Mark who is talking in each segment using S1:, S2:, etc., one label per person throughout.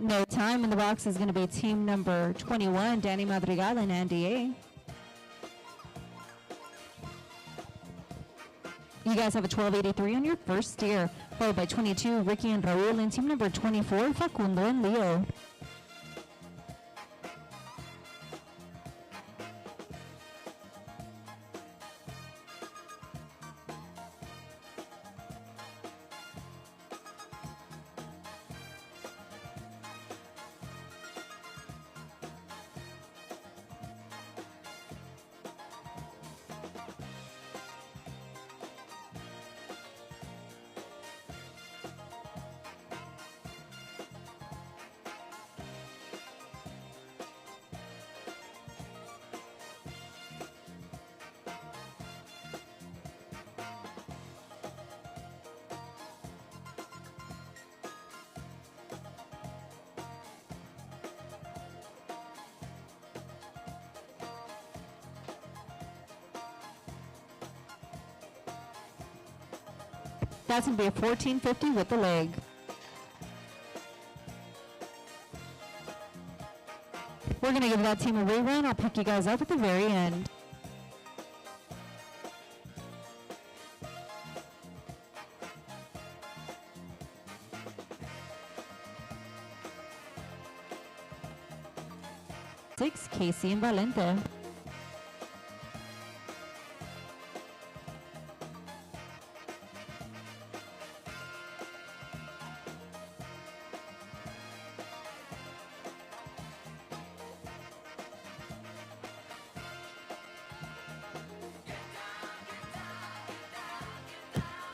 S1: No time in the box is going to be team number 21, Danny Madrigal and Andy A. You guys have a 1283 on your first steer, followed by 22, Ricky and Raul, and team number 24, Facundo and Leo. That's going to be a 1450 with the leg. We're going to give that team a rerun. I'll pick you guys up at the very end. Six, Casey and Valente.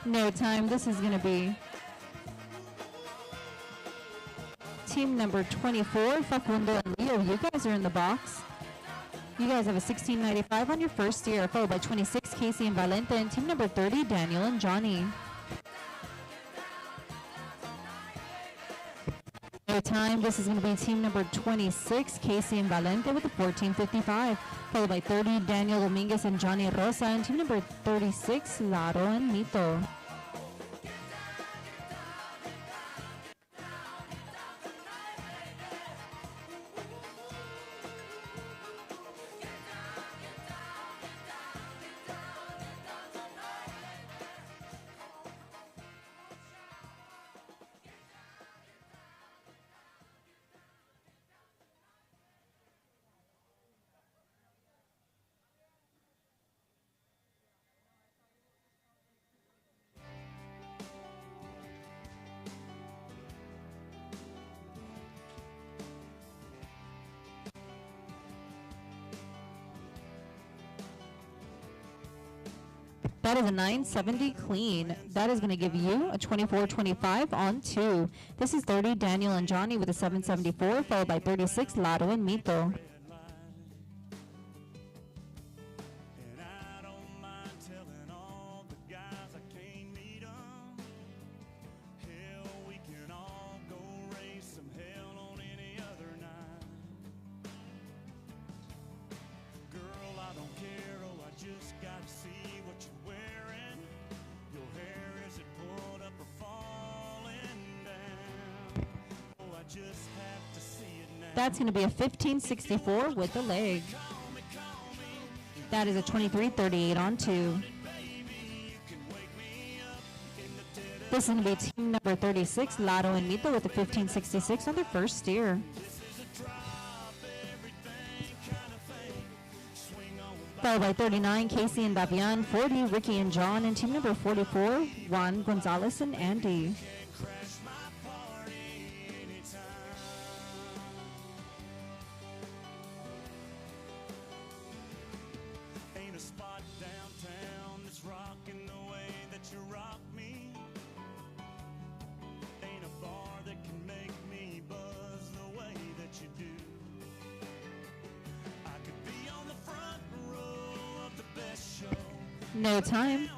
S1: No time. This is going to be team number 24, Facundo and Leo. You guys are in the box. You guys have a 1695 on your first steer, followed by 26, Casey and Valente, and team number 30, Daniel and Johnny. No time. This is going to be team number 26, Casey and Valente, with a 1455, followed by 30, Daniel Dominguez and Johnny Rosa, and team number 36, Laro and Mito. That is a 970 clean. That is going to give you a 2425 on 2. This is 30, Daniel and Johnny with a 774, followed by 36, Laro and Mito. That's going to be a 1564 with the leg. That is a 2338 on 2. This is going to be team number 36, Laro and Mito, with the 1566 on their first steer. Followed by 39, Casey and Davian, 40, Ricky and John, and team number 44, Juan Gonzalez and Andy. No time.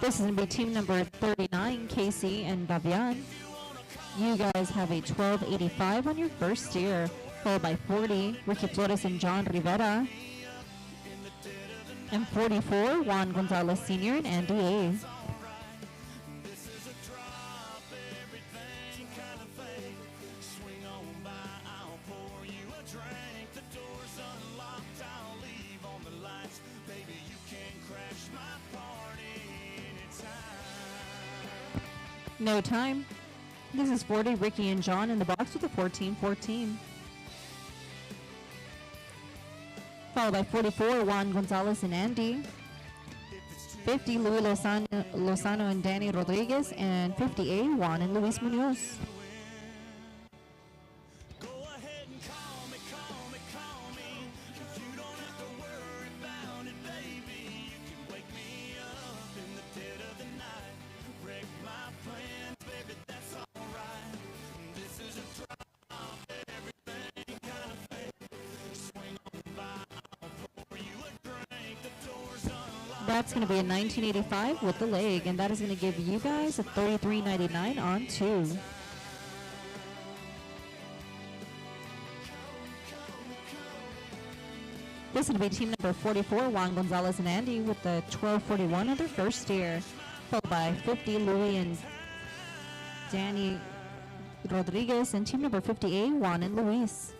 S1: This is going to be team number 39, Casey and Davian. You guys have a 1285 on your first steer, followed by 40, Ricky Flores and John Rivera. And 44, Juan Gonzalez Sr. and Andy A.
S2: drink, the door's unlocked, I'll leave on the lights. Baby, you can crash my party anytime.
S1: No time. This is 40, Ricky and John in the box with a 14-14. Followed by 44, Juan Gonzalez and Andy. 50, Louis Lozano and Danny Rodriguez. And 58, Juan and Luis Munoz.
S2: Go ahead and call me, call me, call me. You don't have to worry about it, baby. You can wake me up in the dead of the night. Wreck my plans, baby, that's alright. This is a drop, everything kind of thing. Swing on by, I'll pour you a drink. The door's unlocked.
S1: That's going to be a 1985 with the leg. And that is going to give you guys a 33.99 on 2. This is going to be team number 44, Juan Gonzalez and Andy with the 12.41 of their first steer. Followed by 50, Louis and Danny Rodriguez. And team number 58, Juan and Luis.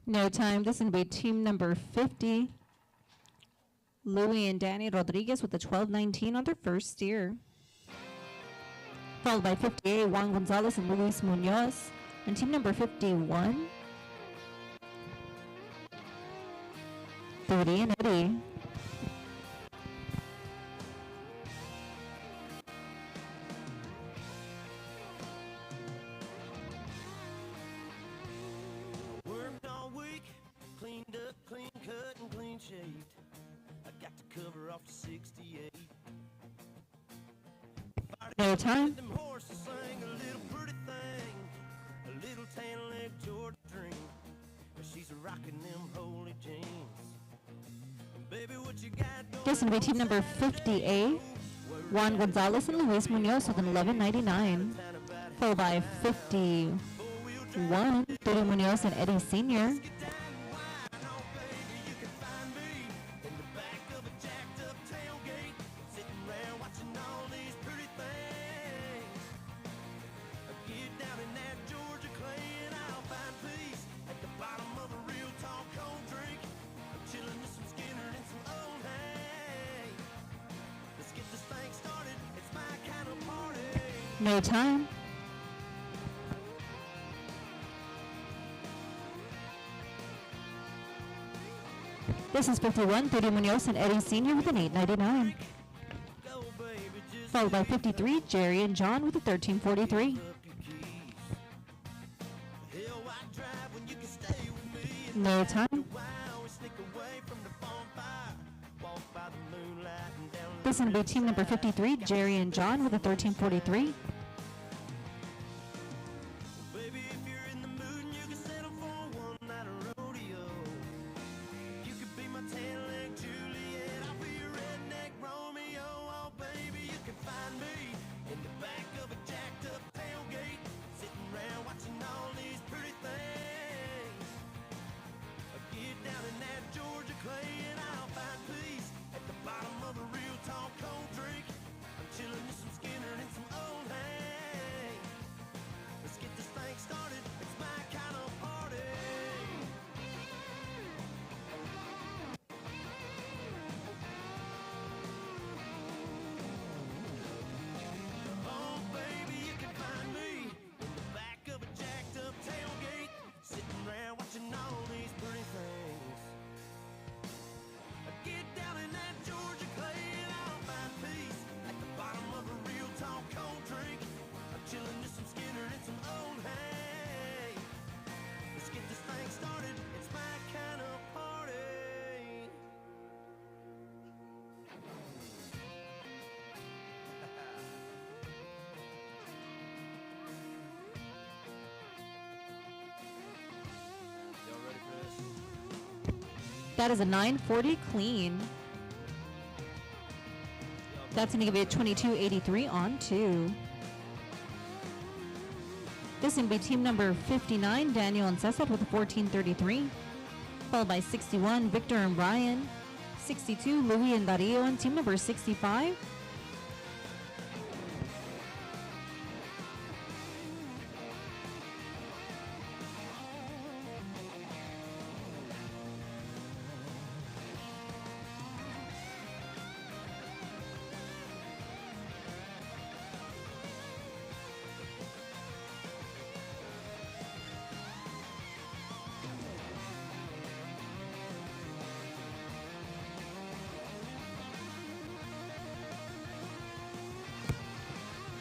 S1: No time. This is going to be team number 50, Louis and Danny Rodriguez with the 12.19 on their first steer. Followed by 58, Juan Gonzalez and Luis Munoz. And team number 51, 30 and Eddie.
S2: Worked all week, cleaned up, clean cut, and clean shaved. I got to cover off to 68.
S1: No time.
S2: Them horses sang a little pretty thing, a little tan-leg Georgia dream. She's rocking them holy jeans. Baby, what you got going
S1: This is going to be team number 58, Juan Gonzalez and Luis Munoz with an 11.99. Followed by 51, Tony Munoz and Eddie Sr. No time. This is 51, Tony Munoz and Eddie Sr. with an 8.99. Followed by 53, Jerry and John with a 13.43. No time. This is going to be team number 53, Jerry and John with a 13.43. That is a 940 clean. That's going to give you a 2283 on 2. This is going to be team number 59, Daniel and Cesar with a 1433. Followed by 61, Victor and Brian. 62, Louis and Dario and team number 65.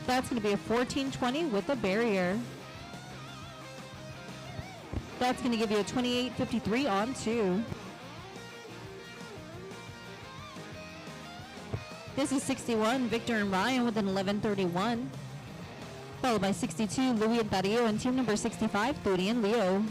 S1: That's going to be a 1420 with a barrier. That's going to give you a 2853 on 2. This is 61, Victor and Ryan with an 1131. Followed by 62, Louis and Dario and team number 65, Turi and Leo.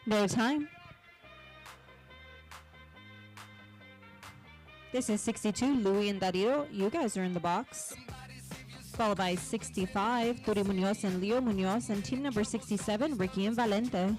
S1: No time. This is 62, Louis and Dario. You guys are in the box. Followed by 65, Turi Munoz and Leo Munoz. And team number 67, Ricky and Valente.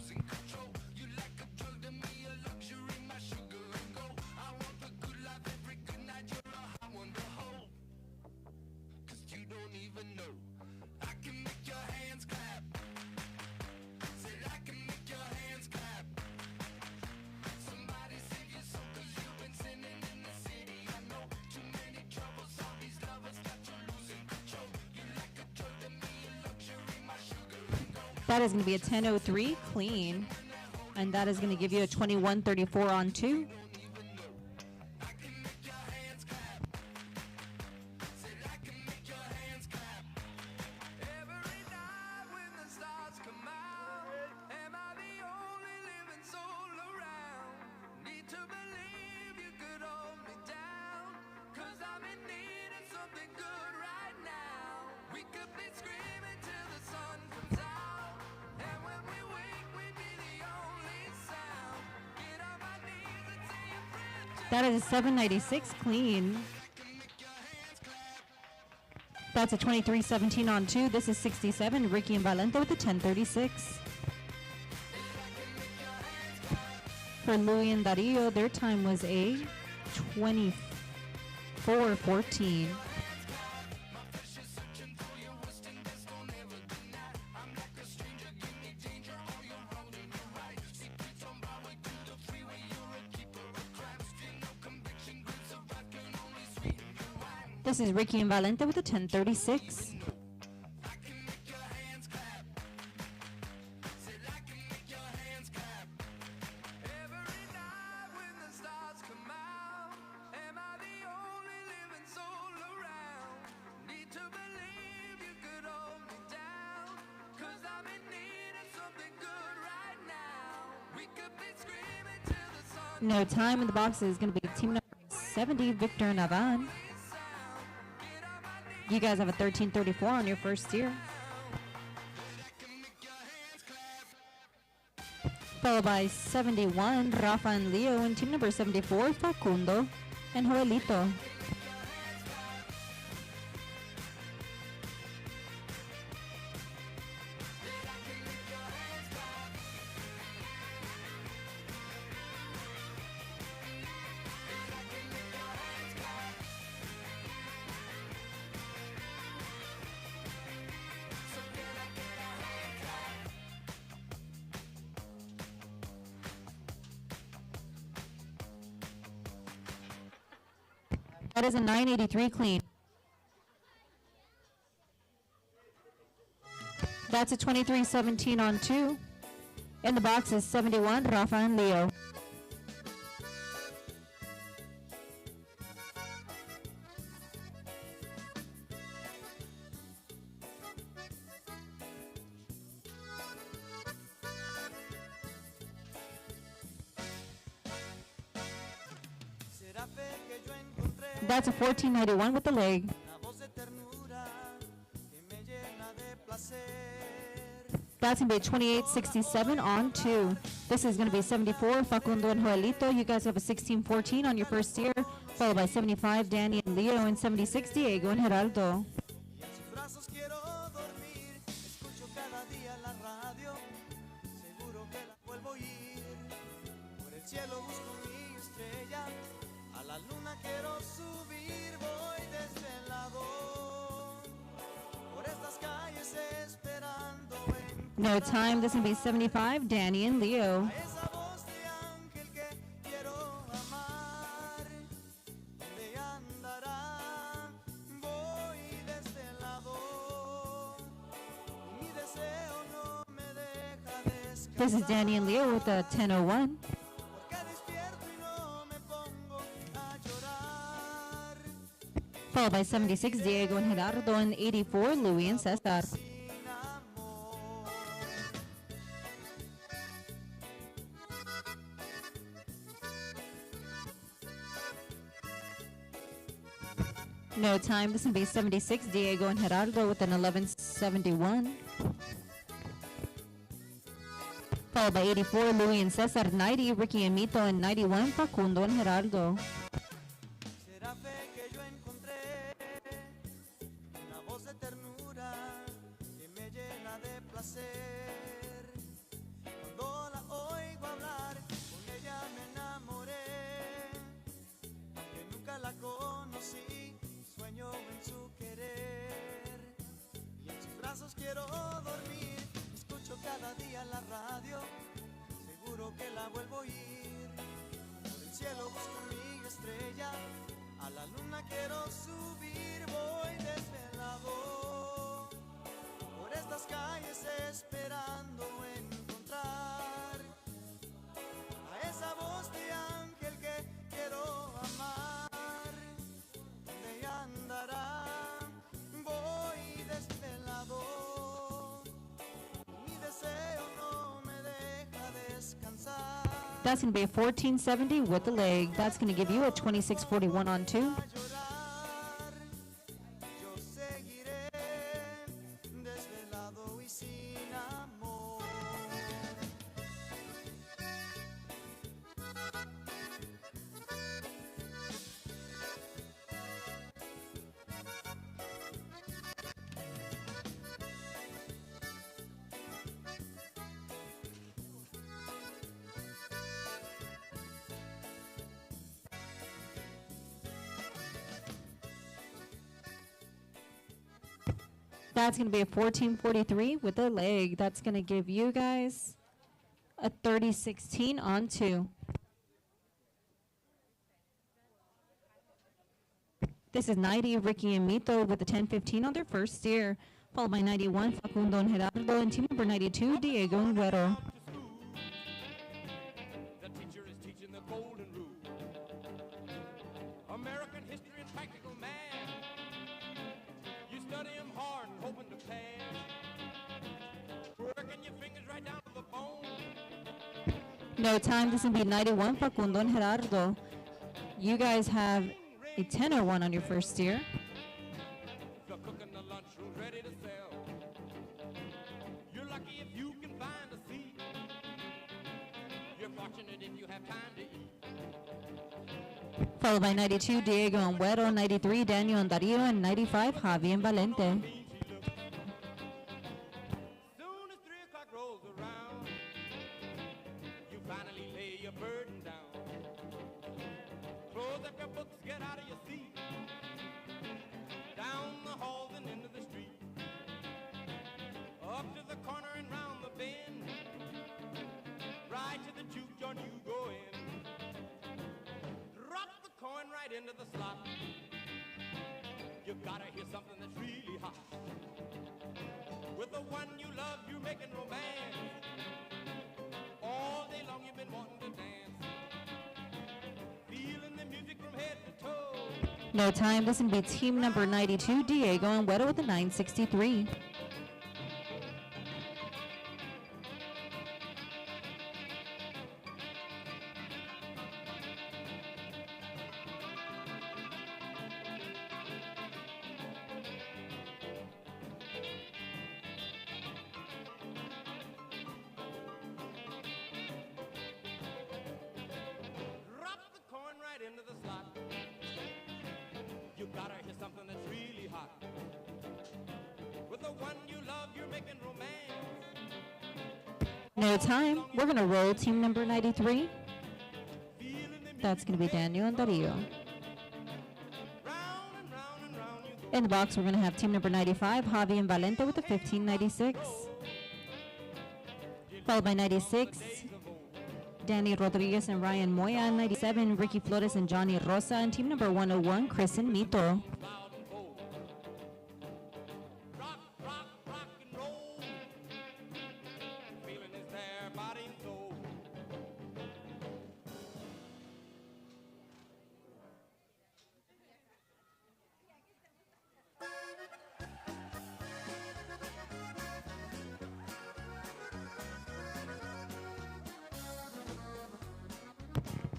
S1: That is going to be a 1003 clean. And that is going to give you a 2134 on 2. That is a 796 clean. That's a 2317 on 2. This is 67, Ricky and Valente with a 1036. For Louis and Dario, their time was a 2414. This is Ricky and Valente with a 1036. No time in the box is going to be team number 70, Victor and Avan. You guys have a 1334 on your first steer. Followed by 71, Rafa and Leo, and team number 74, Facundo and Joelito. That is a 983 clean. That's a 2317 on 2. In the box is 71, Rafa and Leo. That's a 1491 with the leg.
S2: Una voz de ternura que me llena de placer.
S1: That's going to be 2867 on 2. This is going to be 74, Facundo and Joelito. You guys have a 1614 on your first year, followed by 75, Danny and Leo, and 76, Diego and Geraldo.
S2: Y en sus brazos quiero dormir. Escucho cada día la radio. Seguro que la vuelvo a oír. Por el cielo busco mi estrella. A la luna quiero subir. Voy desvelado por estas calles esperando
S1: No time. This is going to be 75, Danny and Leo.
S2: esa voz de ángel que quiero amar. ¿Dónde andará? Voy desvelado. Mi deseo no me deja descansar.
S1: This is Danny and Leo with a 1001.
S2: Porque despierto y no me pongo a llorar.
S1: Followed by 76, Diego and Gerardo, and 84, Louis and Cesar.
S2: Sin amor.
S1: No time. This is going to be 76, Diego and Gerardo with an 1171. Followed by 84, Louis and Cesar, 90, Ricky and Mito, and 91, Facundo and Gerardo.
S2: Será fe que yo encontré una voz de ternura que me llena de placer. Cuando la oigo hablar, con ella me enamoré. Aunque nunca la conocí, sueño en su querer. Y en sus brazos quiero dormir. Escucho cada día la radio, seguro que la vuelvo a oír. Por el cielo busco mi estrella, a la luna quiero subir. Voy desvelado por estas calles esperando encontrar a esa voz de ángel que quiero amar. ¿Dónde andará? Voy desvelado. Mi deseo no me deja descansar.
S1: That's going to be a 1470 with the leg. That's going to give you a 2641 on 2.
S2: A llorar, yo seguiré desvelado y sin amor.
S1: That's going to be a 1443 with the leg. That's going to give you guys a 3016 on 2. This is 90, Ricky and Mito with a 1015 on their first steer, followed by 91, Facundo and Gerardo, and team number 92, Diego and Güero.
S3: The teacher is teaching the golden rule. American history and practical math. You study them hard, hoping to pass. Working your fingers right down to the bone.
S1: No time. This is going to be 91, Facundo and Gerardo. You guys have a 1001 on your first steer.
S3: The cook in the lunchroom ready to sell. You're lucky if you can find a seat. You're fortunate if you have time to eat.
S1: Followed by 92, Diego and Güero, 93, Daniel and Dario, and 95, Javi and Valente.
S3: Soon as 3 o'clock rolls around, you finally lay your burden down. Close up your books, get out of your seat. Down the halls and into the street. Up to the corner and round the bend. Right to the juke joint you go in. Drop the coin right into the slot. You gotta hear something that's really hot. With the one you love, you're making romance. All day long you've been wanting to dance. Feeling the music from head to toe.
S1: No time. This will be team number 92, Diego and Güero with a 963. No time. We're going to roll team number 93. That's going to be Daniel and Dario.
S2: Round and round and round you go.
S1: In the box, we're going to have team number 95, Javi and Valente with the 1596. Followed by 96, Danny Rodriguez and Ryan Moya. 97, Ricky Flores and Johnny Rosa. And team number 101, Chris and Mito.
S3: loud and bold. Rock, rock, rock and roll. Feeling is there, body and soul.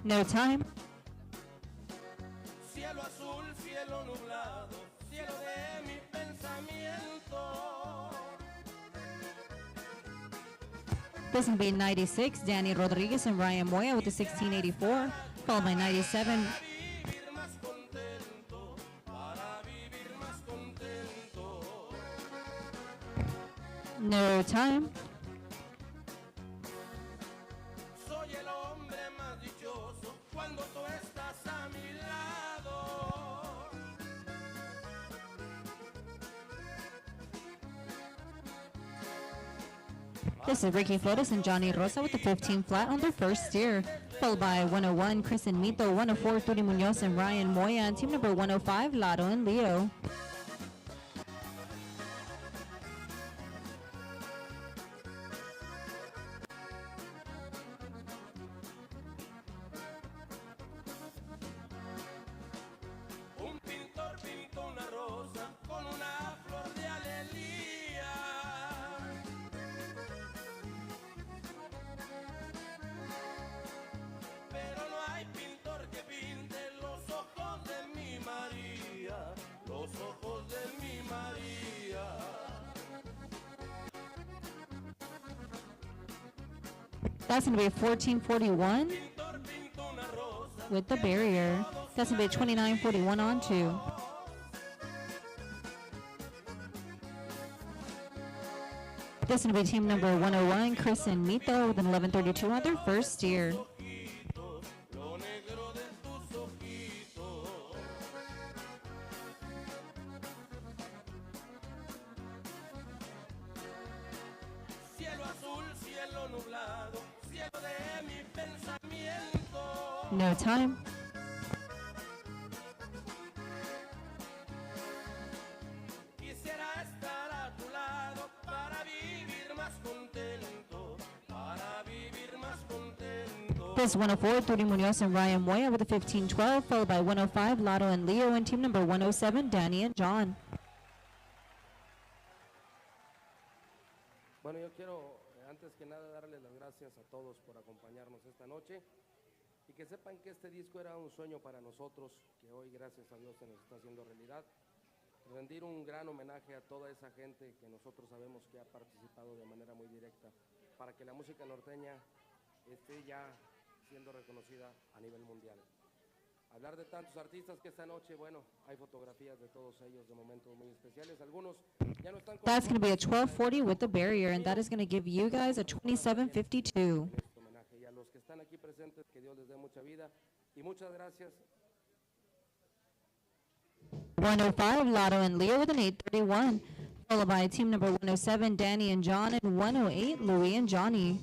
S1: No time.
S2: Cielo azul, cielo nublado, cielo de mi pensamiento.
S1: This is going to be 96, Danny Rodriguez and Ryan Moya with the 1684. Followed by 97,
S2: Vivir más contento, para vivir más contento.
S1: no time.
S2: Soy el hombre más dichoso cuando tú estás a mi lado.
S1: This is Ricky Flores and Johnny Rosa with the 15 flat on their first steer. Followed by 101, Chris and Mito. 104, Turi Munoz and Ryan Moya. And team number 105, Lado and Leo.
S2: Un pintor pintó una rosa con una flor de alelía. Pero no hay pintor que pinte los ojos de mi María, los ojos de mi María.
S1: That's going to be a 1441
S2: Pintor pintó una rosa.
S1: with the barrier. That's going to be a 2941 on two. This is going to be team number 101, Chris and Mito with an 1132 on their first steer.
S2: Ojitos, lo negro de tus ojitos. Cielo azul, cielo nublado, cielo de mi pensamiento.
S1: No time.
S2: Quisiera estar a tu lado para vivir más contento, para vivir más contento.
S1: This is 104, Turi Munoz and Ryan Moya with a 1512, followed by 105, Lotto and Leo, and team number 107, Danny and John.
S4: Bueno, yo quiero antes que nada darles las gracias a todos por acompañarnos esta noche y que sepan que este disco era un sueño para nosotros, que hoy gracias a Dios se nos está haciendo realidad. Rendir un gran homenaje a toda esa gente que nosotros sabemos que ha participado de manera muy directa para que la música norteña esté ya siendo reconocida a nivel mundial. Hablar de tantos artistas que esta noche, bueno, hay fotografías de todos ellos de momentos muy especiales. Algunos ya no están con
S1: That's going to be a
S4: nosotros,
S1: 1240 with the barrier, and that is going to give you guys a 2752.
S4: este homenaje. Y a los que están aquí presentes, que Dios les dé mucha vida y muchas gracias.
S1: 105, Lotto and Leo with an 831, followed by team number 107, Danny and John, and 108, Louie and Johnny.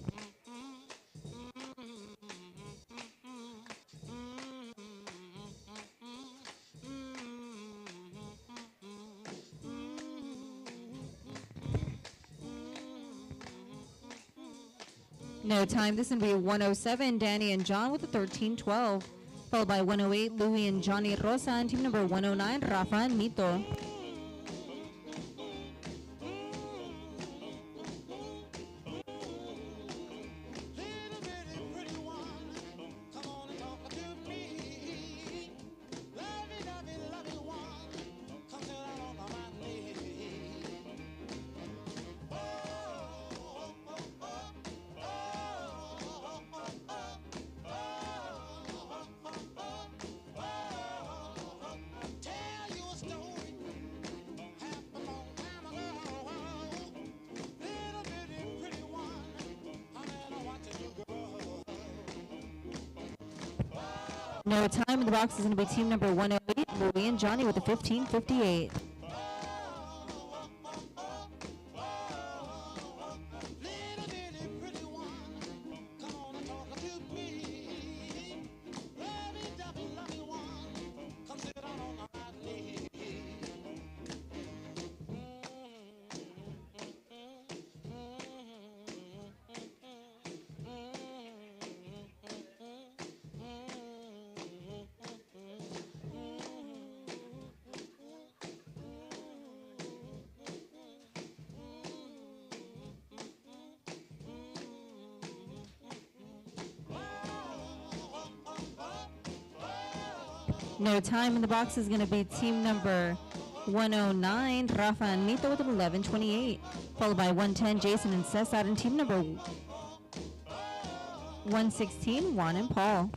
S1: No time. This is going to be 107, Danny and John with a 1312, followed by 108, Louie and Johnny Rosa, and team number 109, Rafa and Mito.
S2: Little bitty pretty one, come on and talk to me. Lovey one, come sit down on my knee. Oh, oh, oh, oh, oh, oh, oh, oh, oh. Tell you a story
S1: No time in the box is going to be team number 108, Louie and Johnny with a 15:58.
S2: Little bitty pretty one, come on and talk to me. Lovey-dovey one, come sit down on my knee.
S1: No time in the box is going to be team number 109, Rafa and Mito with an 11:28, followed by 110, Jason and Cesar, and team number 116, Juan and Paul.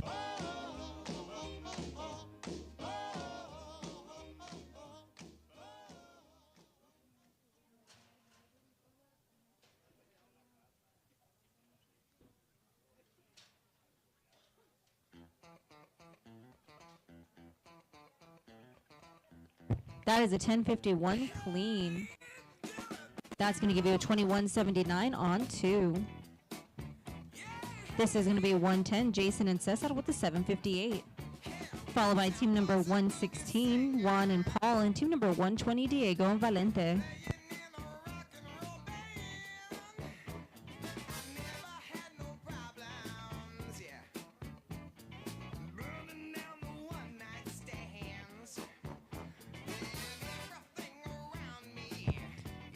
S1: That is a 10:51 clean. That's going to give you a 21:79 on 2. This is going to be 110, Jason and Cesar with the 7:58. Followed by team number 116, Juan and Paul, and team number 120, Diego and Valente.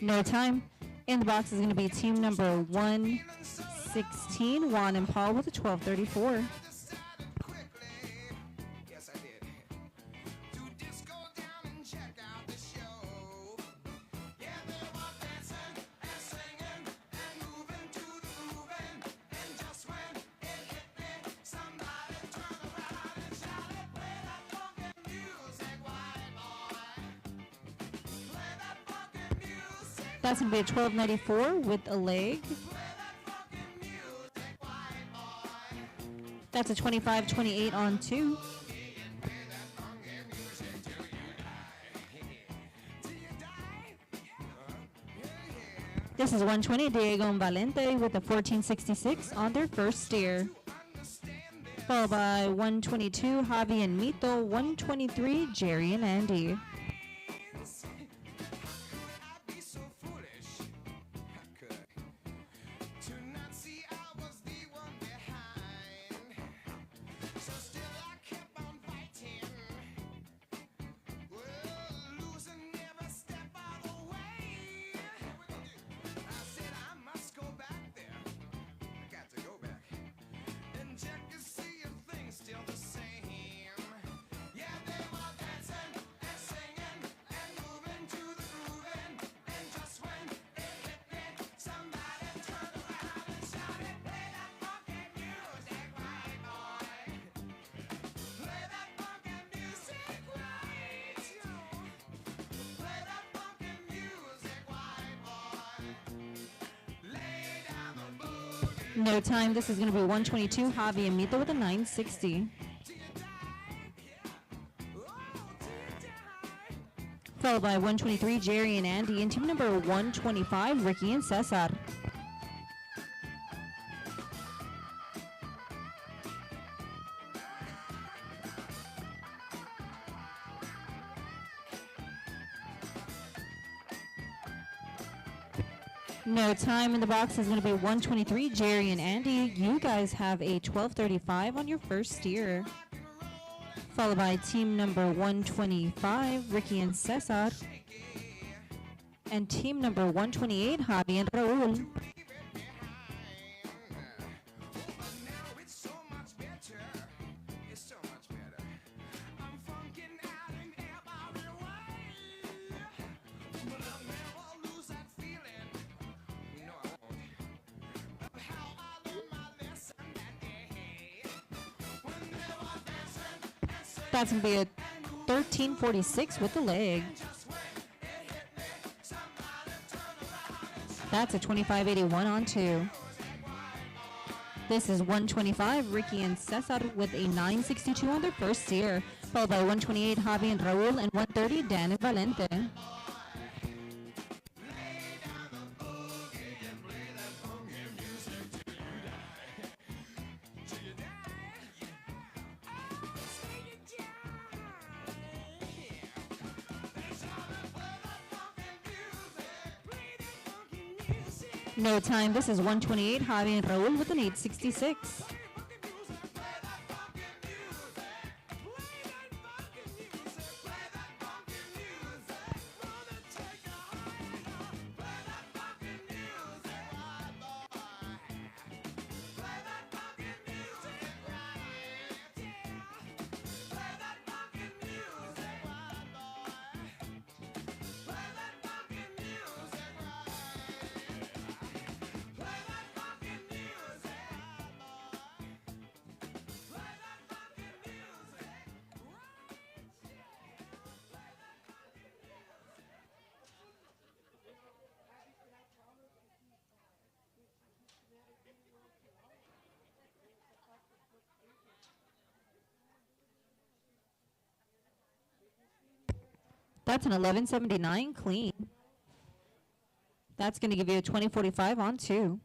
S1: No time. In the box is going to be team number 116, Juan and Paul with a 12:34.
S2: Yes, I did. To disco down and check out the show. Yeah, they were dancing and singing and moving to the grooving. And just when it hit me, somebody turned around and shouted, "Play that funky music, white boy. Play that funky music."
S1: That's going to be a 12:94 with a leg. That's a 25:28 on 2. This is 120, Diego and Valente with a 14:66 on their first steer. Followed by 122, Javi and Mito, 123, Jerry and Andy. No time. This is going to be 122, Javi and Mito with a 960. Followed by 123, Jerry and Andy, and team number 125, Ricky and Cesar. No time in the box is going to be 123, Jerry and Andy. You guys have a 12:35 on your first steer. Followed by team number 125, Ricky and Cesar. And team number 128, Javi and Raul. That's going to be a 13:46 with the leg. That's a 25:81 on 2. This is 125, Ricky and Cesar with a 962 on their first steer, followed by 128, Javi and Raul, and 130, Dan and Valente. No time. This is 128, Javi and Raul with an 866. That's an 1179 clean. That's going to give you a 2045 on 2.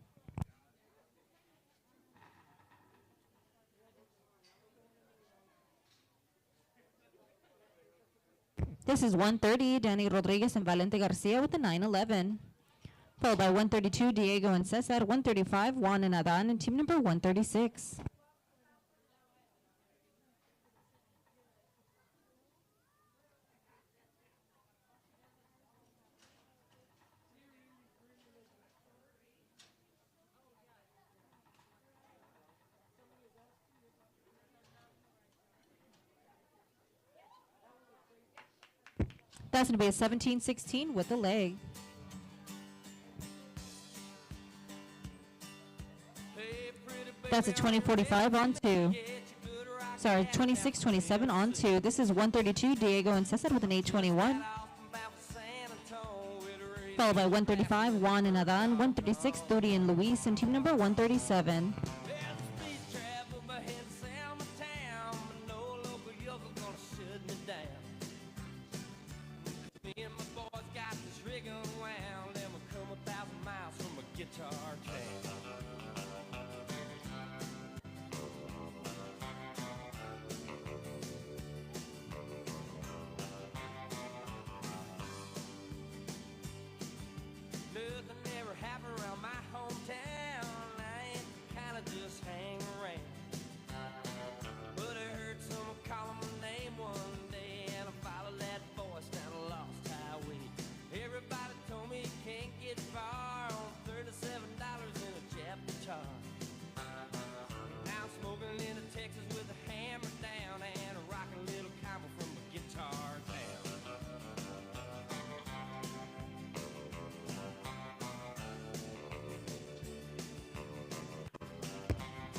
S1: This is 130, Danny Rodriguez and Valente Garcia with a 911. Followed by 132, Diego and Cesar, 135, Juan and Adan, and team number 136. That's going to be a 1716 with a leg. That's a 2045 on 2. Sorry, 2627 on 2. This is 132, Diego and Cesar with an 821. Followed by 135, Juan and Adan, 136, Dudi and Luis, and team number 137.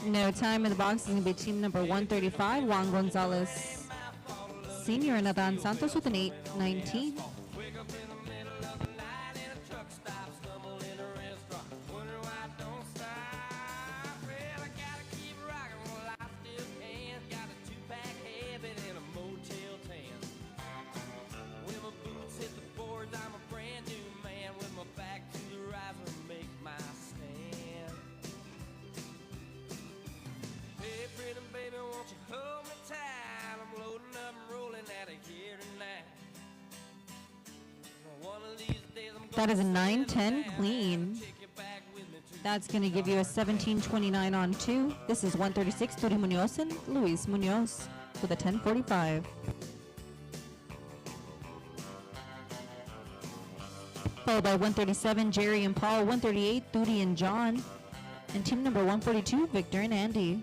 S1: No time in the box is going to be team number 135, Juan Gonzalez Sr. and Adan Santos with an 819. That is a 910 clean. That's going to give you a 1729 on 2. This is 136, Turi Munoz and Luis Munoz with a 1045. Followed by 137, Jerry and Paul, 138, Turi and John, and team number 142, Victor and Andy.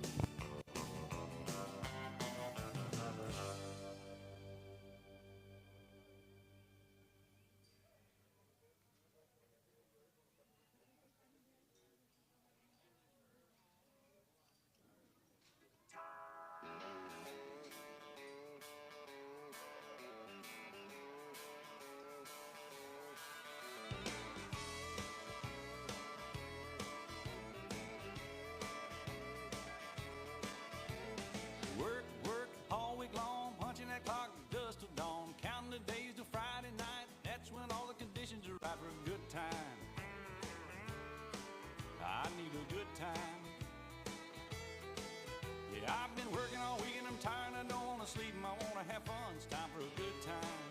S2: wanna have fun, it's time for a good time.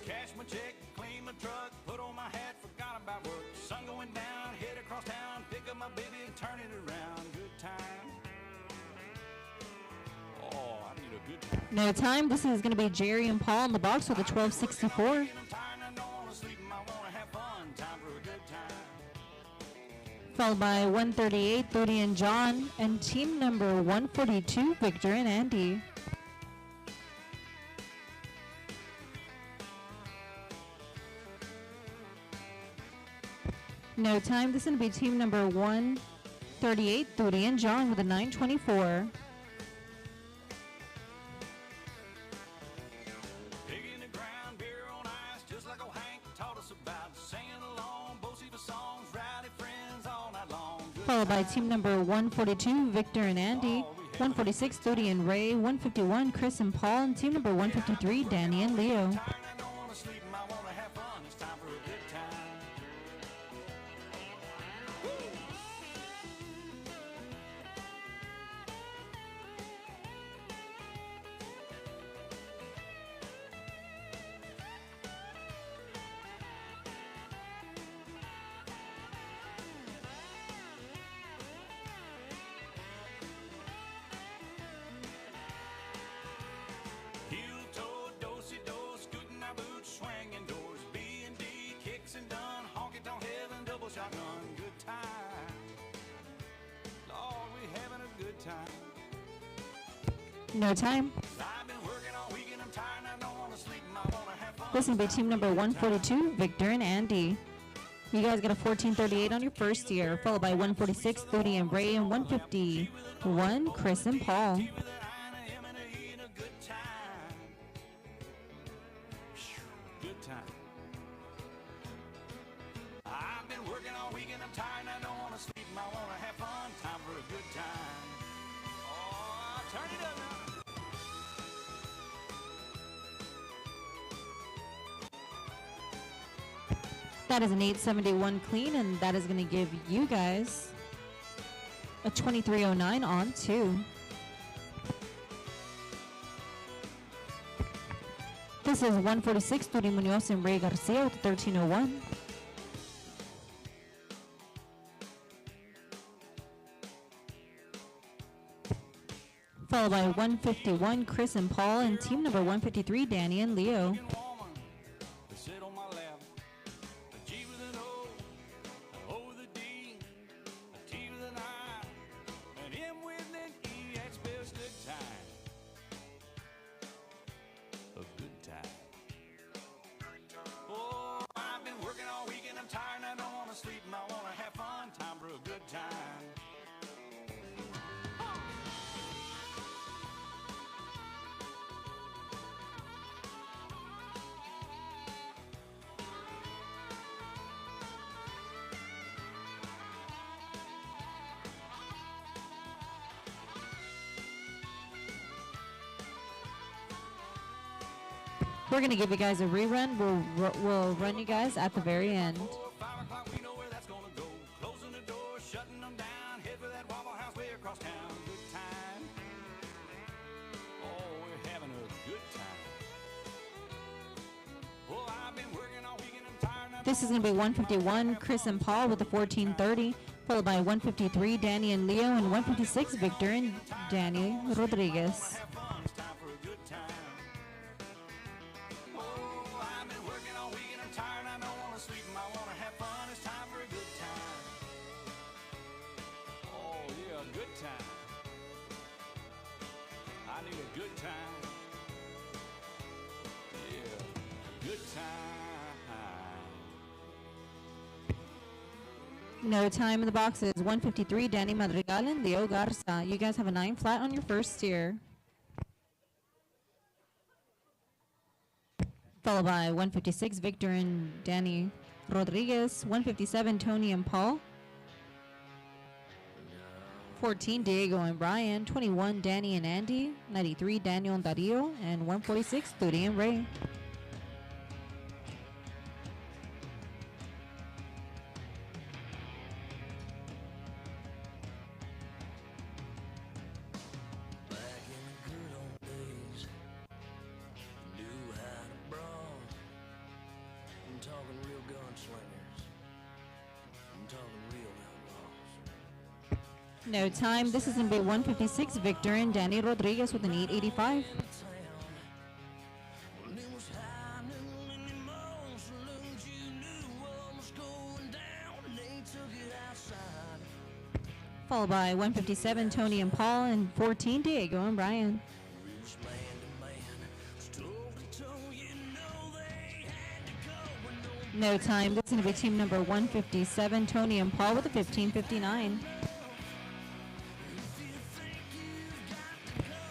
S2: Cash my check, clean my truck, put on my hat, forgot about work. Sun going down, head across town, pick up my baby and turn it around. Good time. Oh, I need a good time.
S1: No time. This is going to be Jerry and Paul in the box with a 1264.
S2: I'm tired, I don't wanna sleep, I wanna have fun, time for a good time.
S1: Followed by 138, Thody and John, and team number 142, Victor and Andy. No time. This is going to be team number 138, Thody and John with a 924.
S2: Digging the ground, beer on ice, just like old Hank taught us about. Singing along, both of songs, rowdy friends all night long. Good
S1: Followed by team number 142, Victor and Andy. 146, Thody and Ray. 151, Chris and Paul. And team number 153, Danny and Leo.
S2: tired, I don't wanna sleep, I wanna have fun, it's time for a good time. Heel toe, do-si-do, scooting our boots, swinging doors. B&D, kicks and done, honky tonk heaven, double shotgun. Good time. Lord, we having a good time.
S1: No time.
S2: I've been working all week and I'm tired and I don't want to sleep and I want to have fun.
S1: This is going to be team number 142, Victor and Andy. You guys got a 1438 on your first year, followed by 146, Thody and Ray, and 151, Chris and Paul.
S2: With an I and a M and a E and a good time. Good time. I've been working all week and I'm tired and I don't want to sleep and I want to have fun. Time for a good time. Oh, turn it up now.
S1: That is an 871 clean, and that is going to give you guys a 2309 on 2. This is 146, Thody Munoz and Ray Garcia with 1301. Followed by 151, Chris and Paul, and team number 153, Danny and Leo.
S2: Woman, they sit on my lap. A G with an O, an O with a D, a T with an I, an M with an E. That spells good time. A good time. Oh, I've been working all week and I'm tired and I don't want to sleep and I want to have fun. Time for a good time.
S1: We're going to give you guys a rerun. We'll run you guys at the very end.
S2: 5 o'clock, we know where that's gonna go. Closing the door, shutting them down. Head for that Waffle House way across town. Good time. Oh, we're having a good time. Oh, I've been working all week and I'm tired. And
S1: This is going to be 151, Chris and Paul with the 1430, followed by 153, Danny and Leo, and 156, Victor and Danny Rodriguez.
S2: have fun. It's time for a good time. Oh, I've been working all week and I'm tired. I don't want to sleep and I want to have fun. It's time for a good time. Oh, yeah, a good time. I need a good time. Yeah, good time.
S1: No time in the boxes. 153, Danny Madrigal and Leo Garza. You guys have a 9 flat on your first steer. Followed by 156, Victor and Danny Rodriguez. 157, Tony and Paul. 14, Diego and Brian. 21, Danny and Andy. 93, Daniel and Dario. And 146, Thody and Ray. No time. This is going to be 156. Victor and Danny Rodriguez with an 885.
S2: Well, it was happening in emotions you knew what was going down, and they took it outside.
S1: Followed by 157. Tony and Paul, and 14. Diego and Brian.
S2: It was man to man, toe to toe, you know they had to go. And no
S1: No time. This is going to be team number 157. Tony and Paul with a 1559.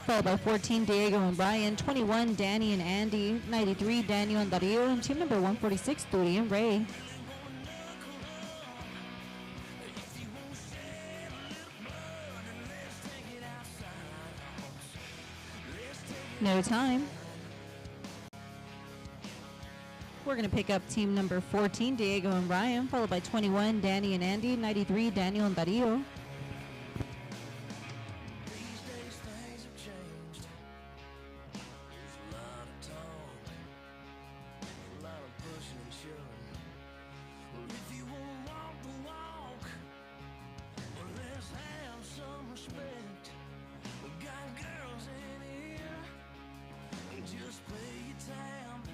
S1: Followed by 14, Diego and Brian. 21, Danny and Andy. 93, Daniel and Dario. And team number 146, Turi and Ray. No time. We're going to pick up team number 14, Diego and Brian. Followed by 21, Danny and Andy. 93, Daniel and Dario.
S2: these days things have changed. There's a lot of talk, a lot of pushing and shoving. Well, if you won't walk the walk, well, let's have some respect. We got girls in here, and just pay your tab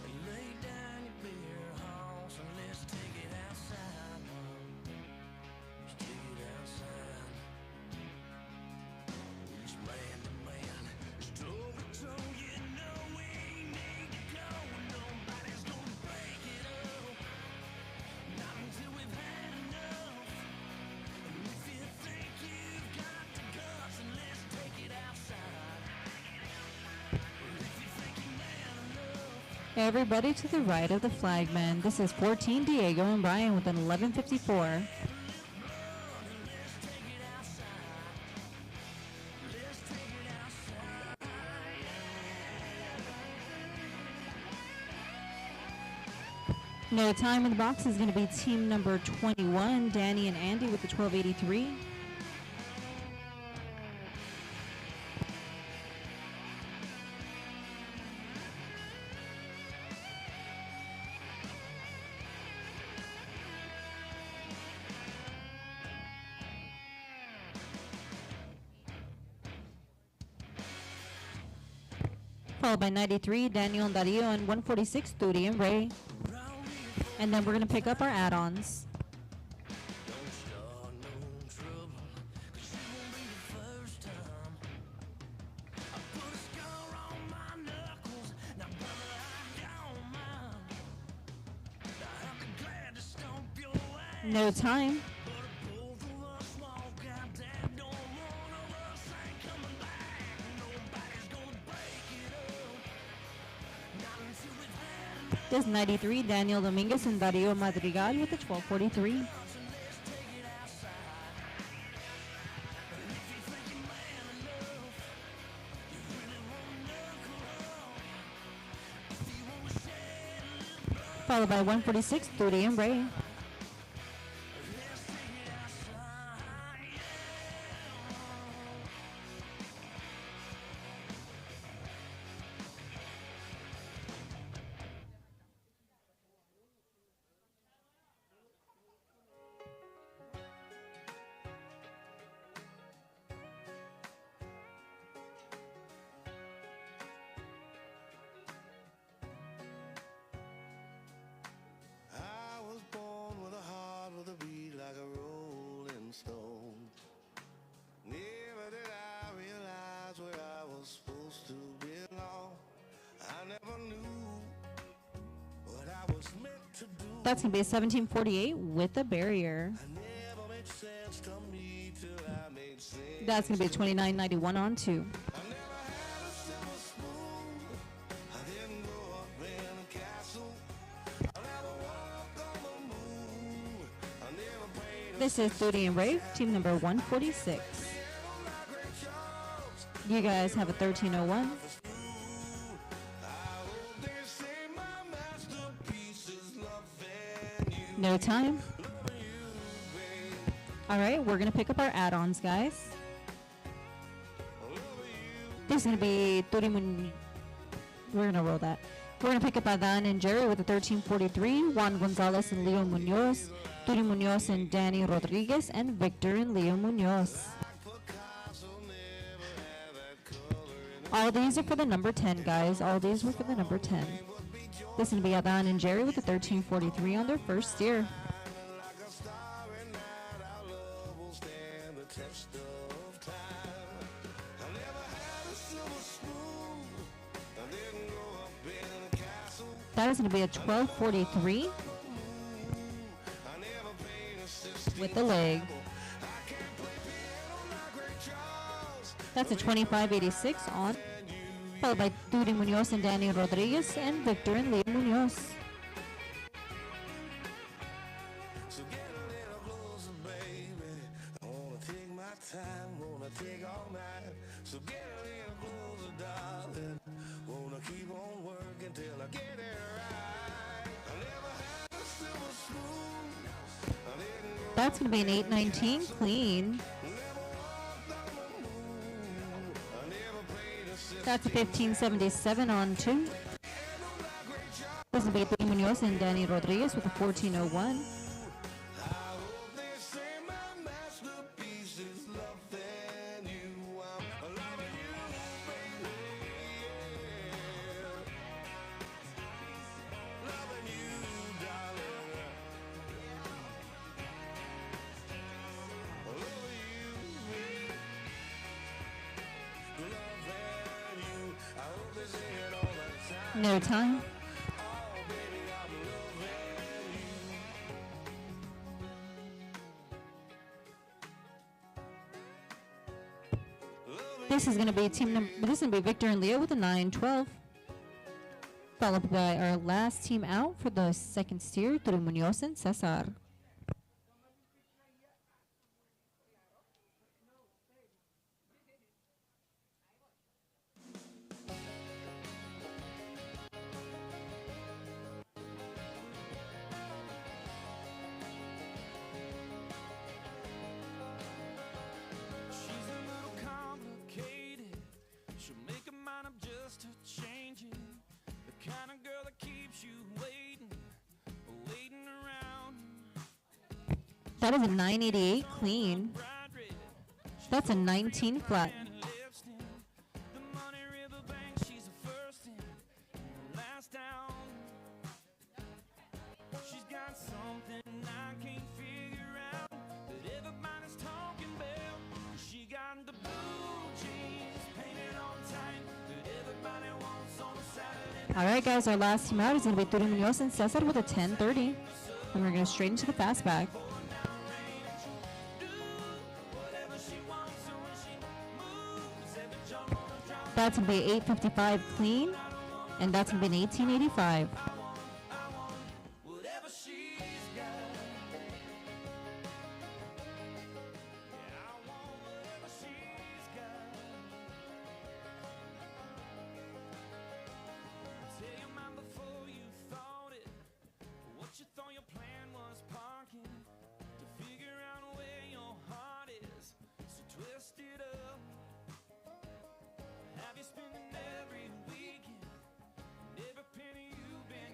S2: and lay down your beer house and let's take it outside. Let's take it outside. It's man to man, it's toe to toe. You know we need to go, and nobody's gonna break it up. Not until we've had enough. And if you think you've got the guts, then let's take it outside. Well, if you think you're man enough.
S1: Everybody to the right of the flagman. This is 14, Diego and Brian with an 1154. No time in the box is going to be team number 21, Danny and Andy with the 1283. Followed by 93, Daniel and Dario, and 146, Turi and Ray. And then we're going to pick up our add-ons.
S2: Don't start no trouble, 'cause you won't be the first time. I put a scar on my knuckles, now brother I don't mind. I'll be glad to stomp your ass,
S1: No time.
S2: but if both of us walk out that door, one of us ain't coming back. Nobody's gonna break it up, not until we've had enough.
S1: This is 93, Daniel Dominguez and Dario Madrigal with the 1243.
S2: Let's take it outside. And if you think you're man enough, you really won't knuckle up. If you want to shed a little blood,
S1: Followed by 146, Turi and Ray.
S2: let's take it outside. Yeah.
S5: I was born with a heart with a beat like a rolling stone. Never did I realize where I was supposed to belong. I never knew what I was meant to do.
S1: That's going to be a 1748 with a barrier.
S5: It never made sense to me till I made sense.
S1: That's going to be a 2991 on 2.
S5: I never had a silver spoon. I didn't grow up in a castle. I never walked on the moon. I never played a
S1: This is Turi and Ray, team number 146. You guys have a 1301. No time. All right, we're going to pick up our add-ons, guys. This is going to be Turi Mun. We're going to roll that. We're going to pick up Adan and Jerry with the 1343, Juan Gonzalez and Leo Munoz, Turi Munoz and Danny Rodriguez, and Victor and Leo Munoz. All these are for the number 10, guys. All these were for the number 10. This is going to be Adan and Jerry with the 1343 on their first steer. That is going to be a 1243 with the leg. That's a 2586 on, followed by Turi Munoz and Danny Rodriguez, and Victor and Leo Munoz.
S5: So get a little closer, baby. I wanna take my time, wanna take all night. So get a little closer, darling. Wanna keep on working till I get it right. I never had a silver spoon. I didn't go
S1: That's going to be an 819 clean. That's a 1577 on 2. This will be Turi Munoz and Danny Rodriguez with a 1401. No time. This is going to be this is going to be Victor and Leo with a 912. Followed by our last team out for the second steer, Turi Munoz and Cesar.
S2: She's a little complicated. She'll make a mind up just to change it. The kind of girl that keeps you waiting around.
S1: That is a 988 clean.
S2: Bright red
S1: That's a 19 flat.
S2: and lips in the money river bank. She's the first in, the last down. She's got something I can't figure out that everybody's talking about. She got the blue jeans painted on tight that everybody wants on a Saturday.
S1: All right, guys, our last team out is going to be Turi Munoz and Cesar with a 1030. And we're going to straight into the fastback. That's going to be 855 clean, and that's going to be an 1885.
S2: Whatever she's got. Yeah, I want whatever she's got. Tell your mind before you thought it. What you thought your plan was parking. To figure out where your heart is. So twist it up. Have you spending every weekend? Every penny you've been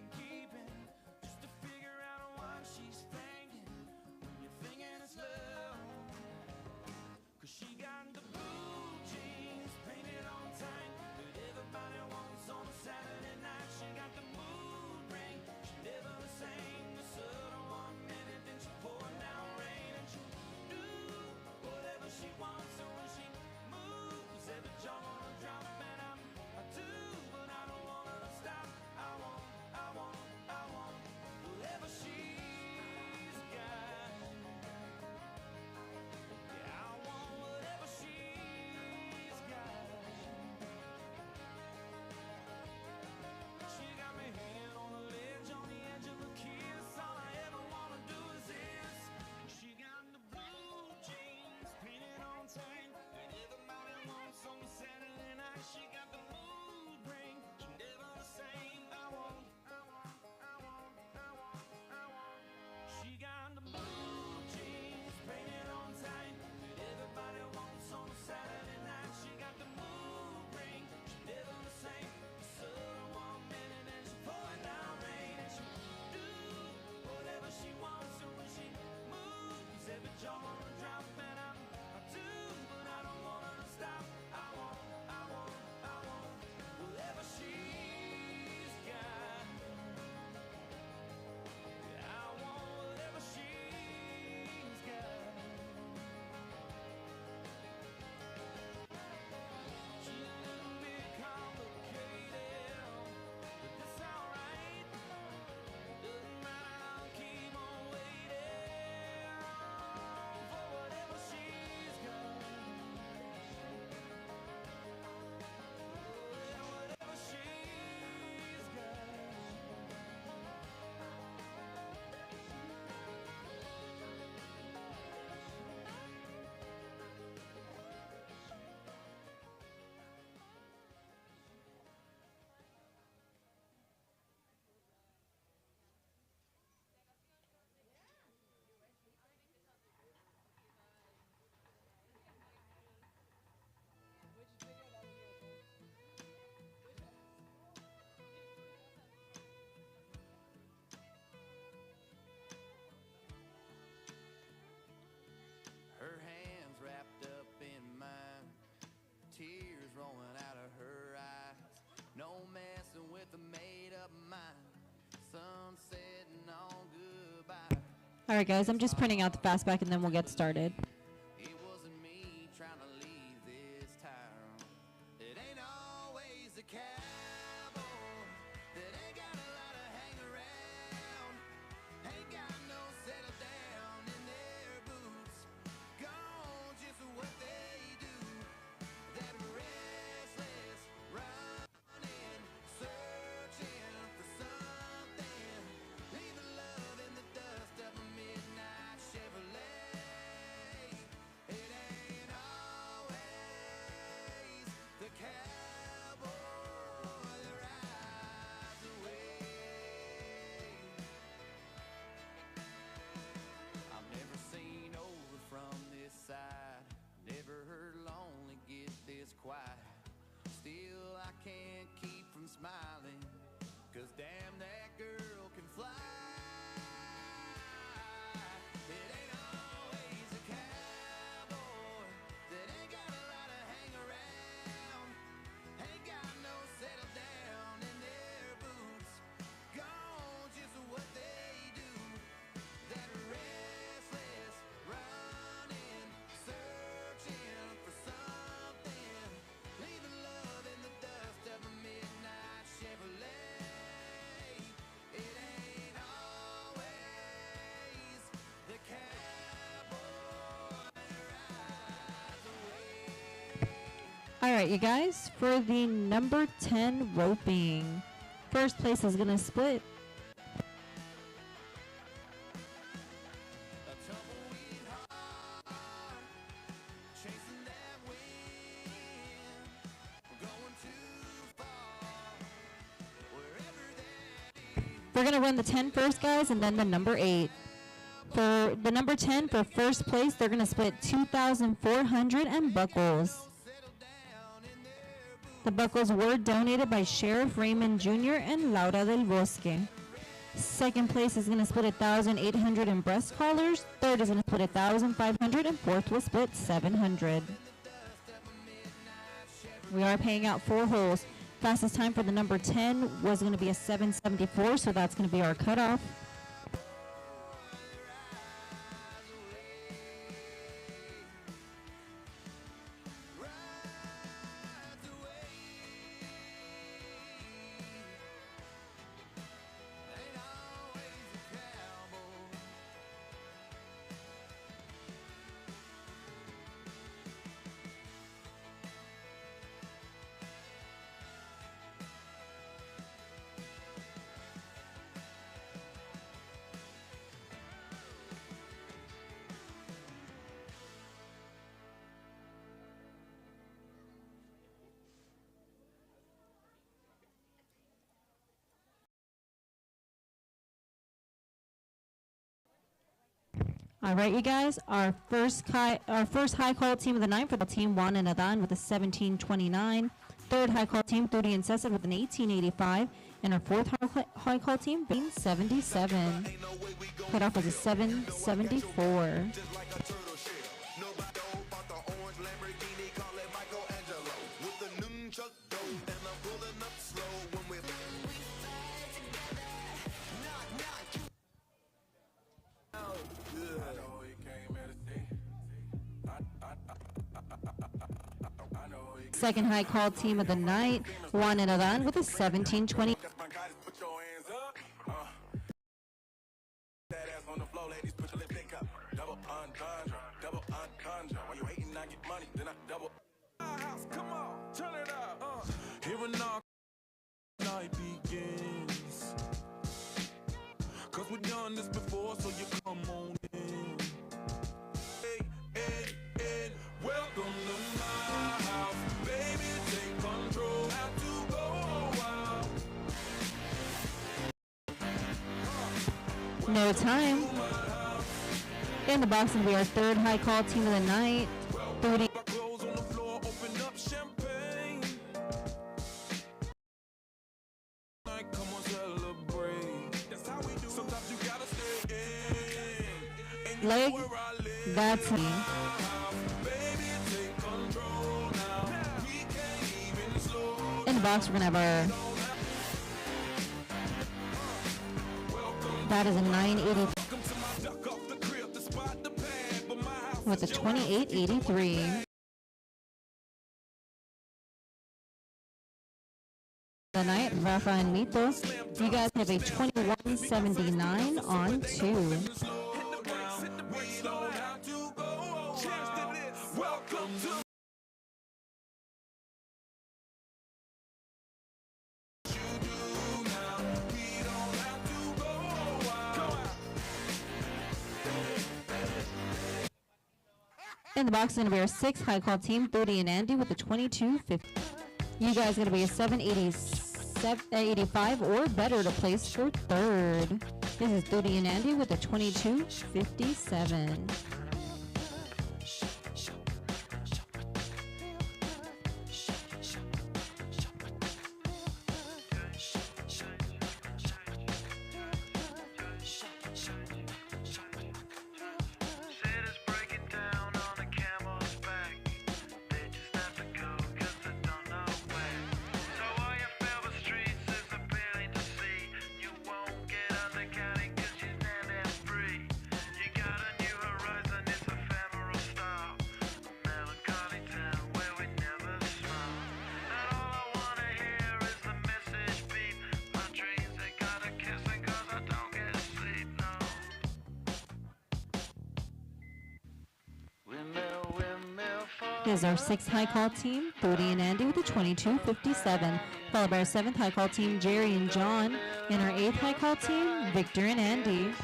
S1: All right, guys, I'm just printing out the fastback and then we'll get started.
S2: It wasn't me trying to leave this town. It ain't always a cowboy that ain't got a lot of hang around. Ain't got no settle down in their boots. Gone just what they do. That restless running, searching for something. Leaving love in the dust of a midnight Chevrolet. It ain't always the cowboy that rides away. I've never seen over from this side. Never heard lonely get this quiet. Still I can't keep from smiling, 'cause damn that girl can fly. It ain't always a cowboy that ain't got a lot of hang around. Ain't got no settle down in their boots. Gone just what they do. That restless running, searching for something. Leaving love in the dust of a midnight Chevrolet. It ain't always the cowboy that rides away.
S1: All right, you guys, for the number 10 roping, first place is going to split.
S2: A tumbleweed heart, chasing that wind, going too far, wherever that is.
S1: We're going to run the 10 first, guys, and then the number 8. For the number 10, for first place, they're going to split 2,400 and buckles.
S2: Settle down in their boots.
S1: The buckles were donated by Sheriff Raymond Jr. and Laura del Bosque. Second place is going to split 1,800 in breast collars. Third is going to split 1,500, and fourth will split 700. We are paying out 4 holes. Fastest time for the number 10 was going to be a 7:74, so that's going to be our cutoff.
S2: Ain't always a cowboy.
S1: All right, you guys, our first high call team of the night for the team Juan and Adan with a 1729. Third high call team Turi and Cesar with an 1885, and our fourth high call team being 77. Cutoff was a 774.
S5: Just like a turtle shell. Nobody bought the orange Lamborghini, call it Michelangelo. With the nunchuck dough, and I'm pulling up slow when we I know he came here to see. I know he
S1: Second high call team of the night, Juan and Adan with a 1720.
S5: That's my guy, just put your hands up. That ass on the floor, ladies, put your lipstick up. Double entendre, double entendre. When you hating, I get money, then I double. House, come on, turn it up. Here and now, night begins. 'Cause we've done this before, so you come on in. Hey, hey, hey, welcome to my house. Baby, take control. Have to go wild.
S1: No time. In the box will be our third high call team of the night. Turi
S5: My clothes on the floor, open up champagne. Like, come on, celebrate. That's how we do. Sometimes you gotta stay in. And you
S1: leg.
S5: know where I live.
S1: That's me.
S5: Baby, take control now. We can't even slow.
S1: In the box, we're going to have our. That is a 980.
S5: Welcome to my duck off
S1: with a 2883. The night, Rafa and Mito, you guys have a 2179 on 2. In the box is going to be our 6 high call team, Booty and Andy with a 2250. You guys going to be a 785 or better to place for third. This is Booty and Andy with a 2257. Is our 6th high call team, Booty and Andy with a 2257. Followed by our 7th high call team, Jerry and John. And our 8th high call team, Victor and Andy.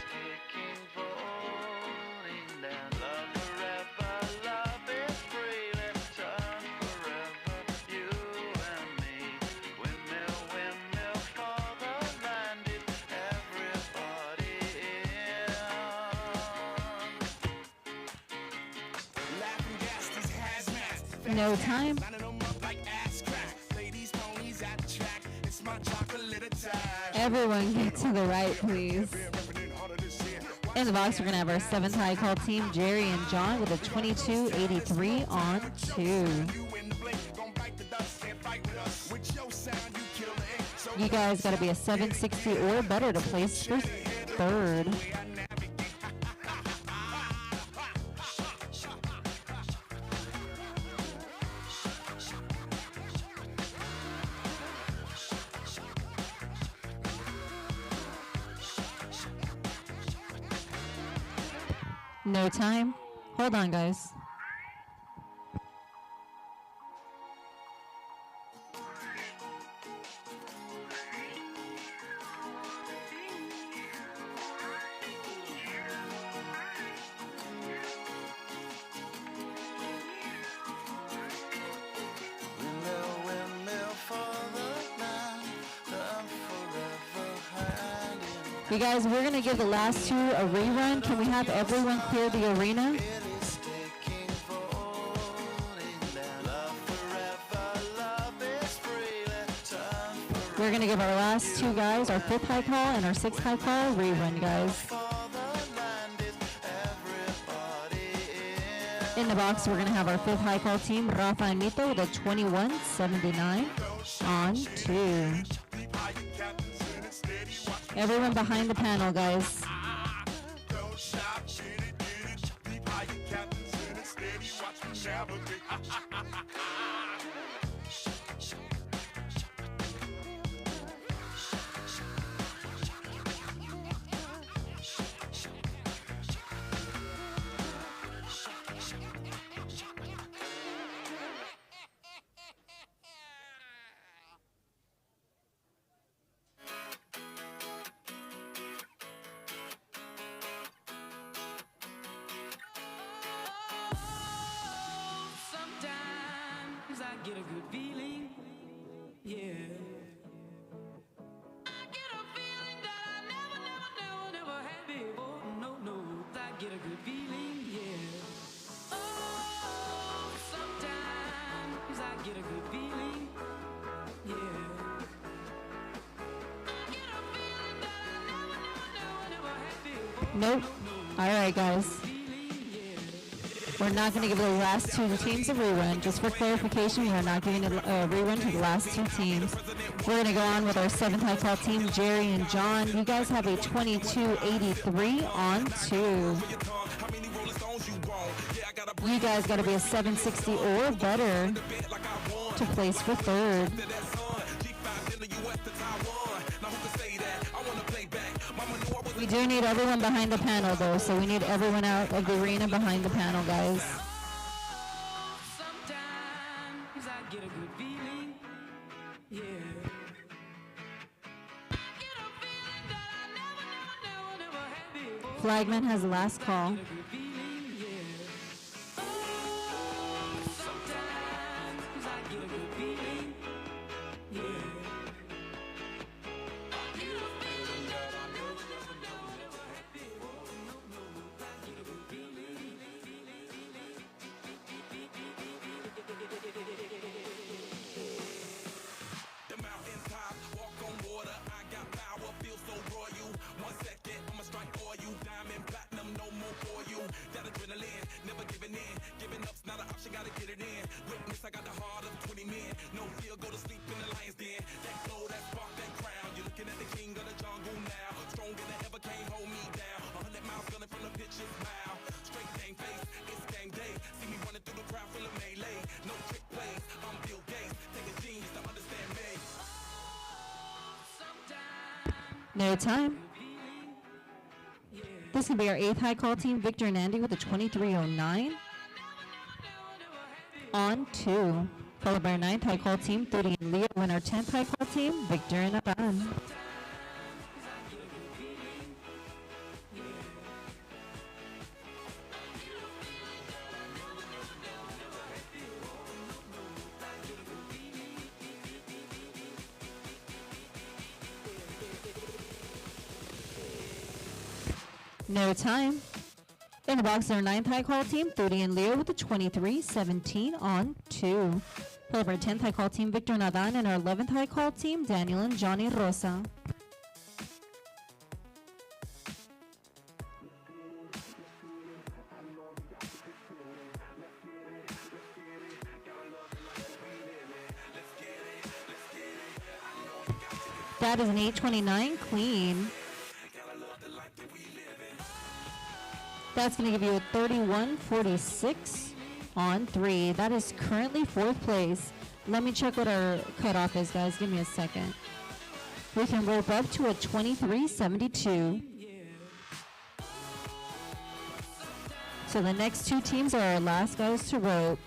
S1: No time. Everyone get to the right, please. In the box, we're going to have our 7th high call team, Jerry and John, with a 2283 on 2. You guys got to be a 760 or better to place for third. No time. Hold on, guys. You guys, we're going to give the last 2 a rerun. Can we have everyone clear the arena? We're going to give our last 2 guys, our 5th high call and our 6th high call, rerun, guys. In the box, we're going to have our 5th high call team, Rafa and Mito, with a 2179 on 2. Everyone behind the panel, guys.
S2: Get a good feeling, yeah. I get a feeling that I never had before. No, I get a good feeling, yeah. Oh, sometimes I get a good feeling, yeah. I get a feeling that I never had before.
S1: Nope. All right, guys. We're not going to give the last 2 teams a rerun. Just for clarification, we are not giving a rerun to the last 2 teams. We're going to go on with our 7th high call team, Jerry and John. You guys have a 2283 on 2. You guys got to be a 760 or better to place for third. We do need everyone behind the panel, though, so we need everyone out of the arena behind the panel, guys.
S2: Sometimes I get a good feeling, yeah. I get a feeling that I never had before.
S1: Flagman has the last call.
S2: Good feeling, yeah. Oh, sometimes I get a good feeling, yeah. I get a feeling that I never had before. I get a good feeling.
S6: The mountain top, walk on water. I got power, feel so royal. 1 second, I'ma strike for you. Diamond, platinum, no more for you. That adrenaline, never giving in. Giving up's not an option, gotta get it in. Witness, I got the heart of 20 men. No fear, go to sleep in the lion's den. That glow, that spark, that crown. You're looking at the king of the jungle now. Stronger than ever, can't hold me down. 100 miles gunning from the pitcher's mouth. Straight game face, it's game day. See me running through the crowd full of melee. No trick plays, I'm Bill Gates. Take a genius to understand me.
S1: No time. This will be our 8th high call team, Victor and Andy with a 2309 on 2. Followed by our 9th high call team, 30 and Leo, and our 10th high call team, Victor and Aban. No time. In the box, our 9th high call team, 30 and Leo with a 23-17 on 2. Followed by our 10th high call team, Victor and Adan, and our 11th high call team, Daniel and Johnny Rosa. That is an 829 clean. That's going to give you a 31.46 on 3. That is currently 4th place. Let me check what our cutoff is, guys. Give me a second. We can rope up to a 23.72. So the next 2 teams are our last guys to rope.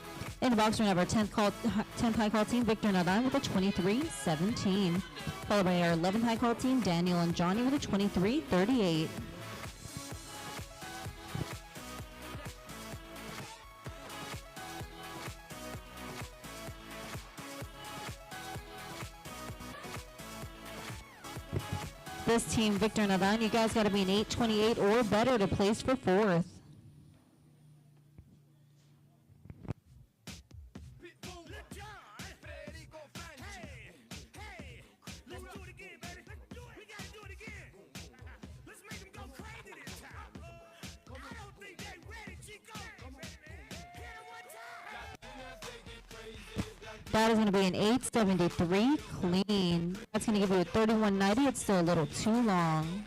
S1: In the box, we have our 10th high call team, Victor and Adan, with a 23.17. Followed by our 11th high call team, Daniel and Johnny, with a 23.38. This team, Victor and Adan, you guys got to be an 828 or better to place for 4th. That is going to be an 873 clean. That's going to give you a 3190. It's still a little too long.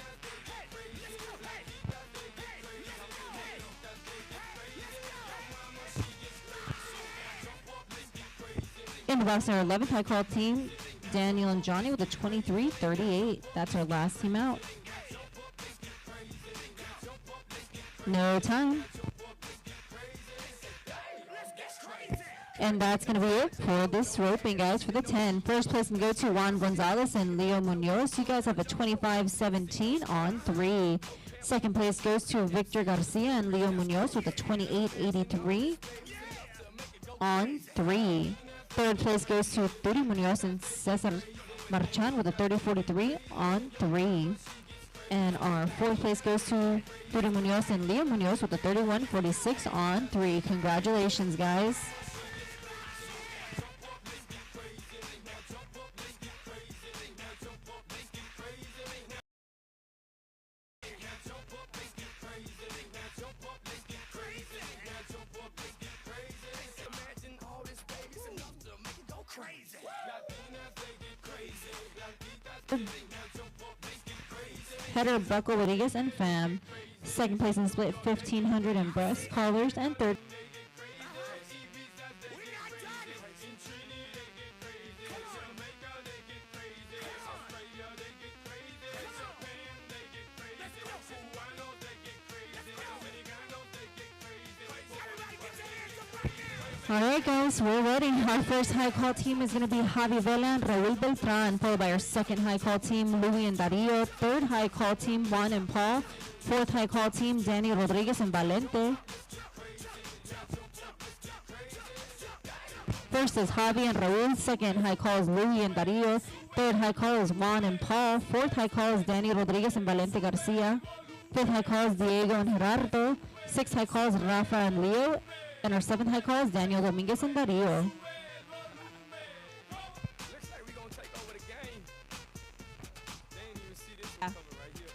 S1: In the box, our 11th high call team, Daniel and Johnny with a 2338. That's our last team out. No time. And that's going to be it for this roping, guys, for the 10. First place can go to Juan Gonzalez and Leo Munoz. You guys have a 25-17 on 3. Second place goes to Victor Garcia and Leo Munoz with a 28-83 on 3. Third place goes to Turi Munoz and Cesar Marchan with a 30-43 on 3. And our fourth place goes to Turi Munoz and Leo Munoz with a 31-46 on 3. Congratulations, guys. Header Buckle Rodriguez and Fam. Second place in split 1500 in breast collars, and third All right, guys, we're ready. Our first high call team is going to be Javi Vela and Raul Beltran, followed by our second high call team, Louis and Dario. Third high call team, Juan and Paul. Fourth high call team, Danny Rodriguez and Valente. First is Javi and Raul. Second high call is Louis and Dario. Third high call is Juan and Paul. Fourth high call is Danny Rodriguez and Valente Garcia. Fifth high call is Diego and Gerardo. Sixth high call is Rafa and Leo. And our seventh high call is Daniel Dominguez and Dario.
S3: Looks like we're gonna take over the game. They didn't even see this one coming right here.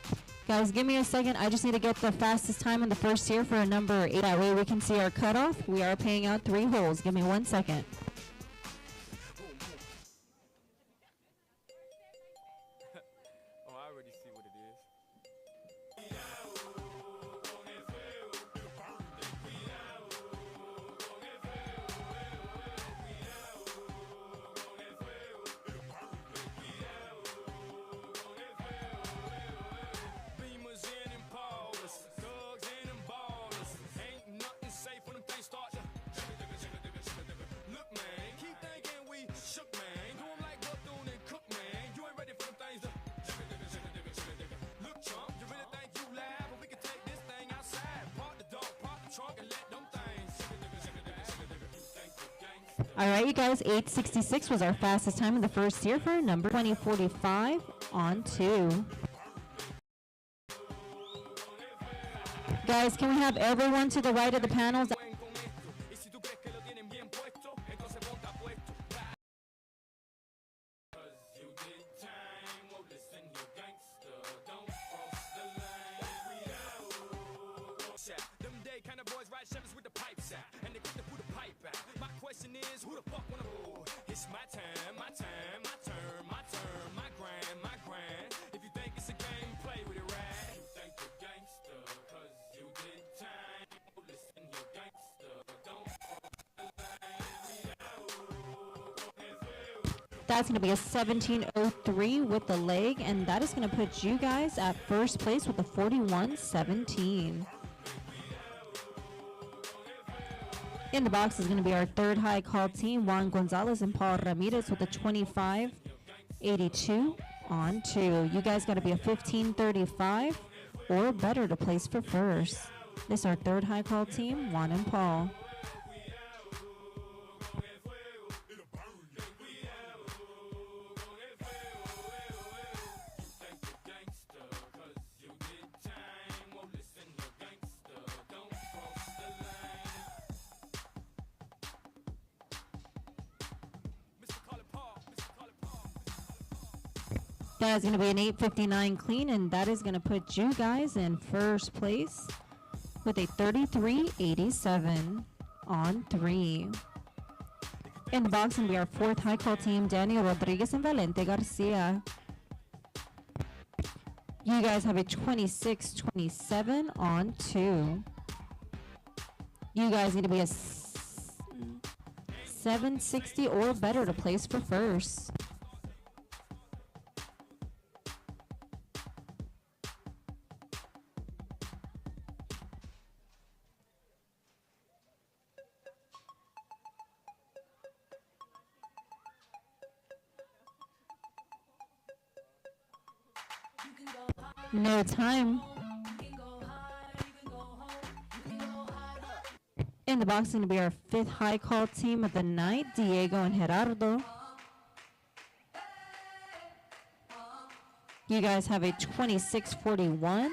S1: Guys, give me a second. I just need to get the fastest time in the first year for a number 8. That way we can see our cutoff. We are paying out 3 holes. Give me 1 second.
S3: Oh, I already see what it is. Beamers in and Paulus, thugs in and ballers. Ain't nothing safe when them things start to. Look, man, keep thinking we shook, man. Do 'em like Bethune and Cook, man. You ain't ready for them things to. Look, chump, you really think you live? But we can take this thing outside. Park the dog, park the trunk, and let them things.
S1: All right, you guys, 8:66 was our fastest time in the first year for number 2045 on 2. Guys, can we have everyone to the right of the panels?
S3: Y si tú crees que lo tienen bien puesto, entonces ponte apuesto. Cause you did time, well listen, you gangster, don't cross the line. We out. Them day kind of boys ride Chevys with the pipes out, and they got to put a pipe out. My question is, who the fuck wanna roll? It's my time, my time, my turn, my turn, my grind, my grind. If you think it's a game, play with it right. You think you're gangster, cause you did time. Well listen, you gangster, don't
S1: That's going to be a 17:03 with the leg, and that is going to put you guys at first place with a 41:17. In the box is going to be our third high call team, Juan Gonzalez and Paul Ramirez with a 25:82 on 2. You guys got to be a 15:35 or better to place for first. This is our third high call team, Juan and Paul. That is going to be an 8:59 clean, and that is going to put you guys in first place with a 33:87 on 3. In the box, going to be our fourth high call team, Daniel Rodriguez and Valente Garcia. You guys have a 26:27 on 2. You guys need to be a 760 or better to place for first. No time. In the box, going to be our fifth high call team of the night, Diego and Gerardo. You guys have a 26:41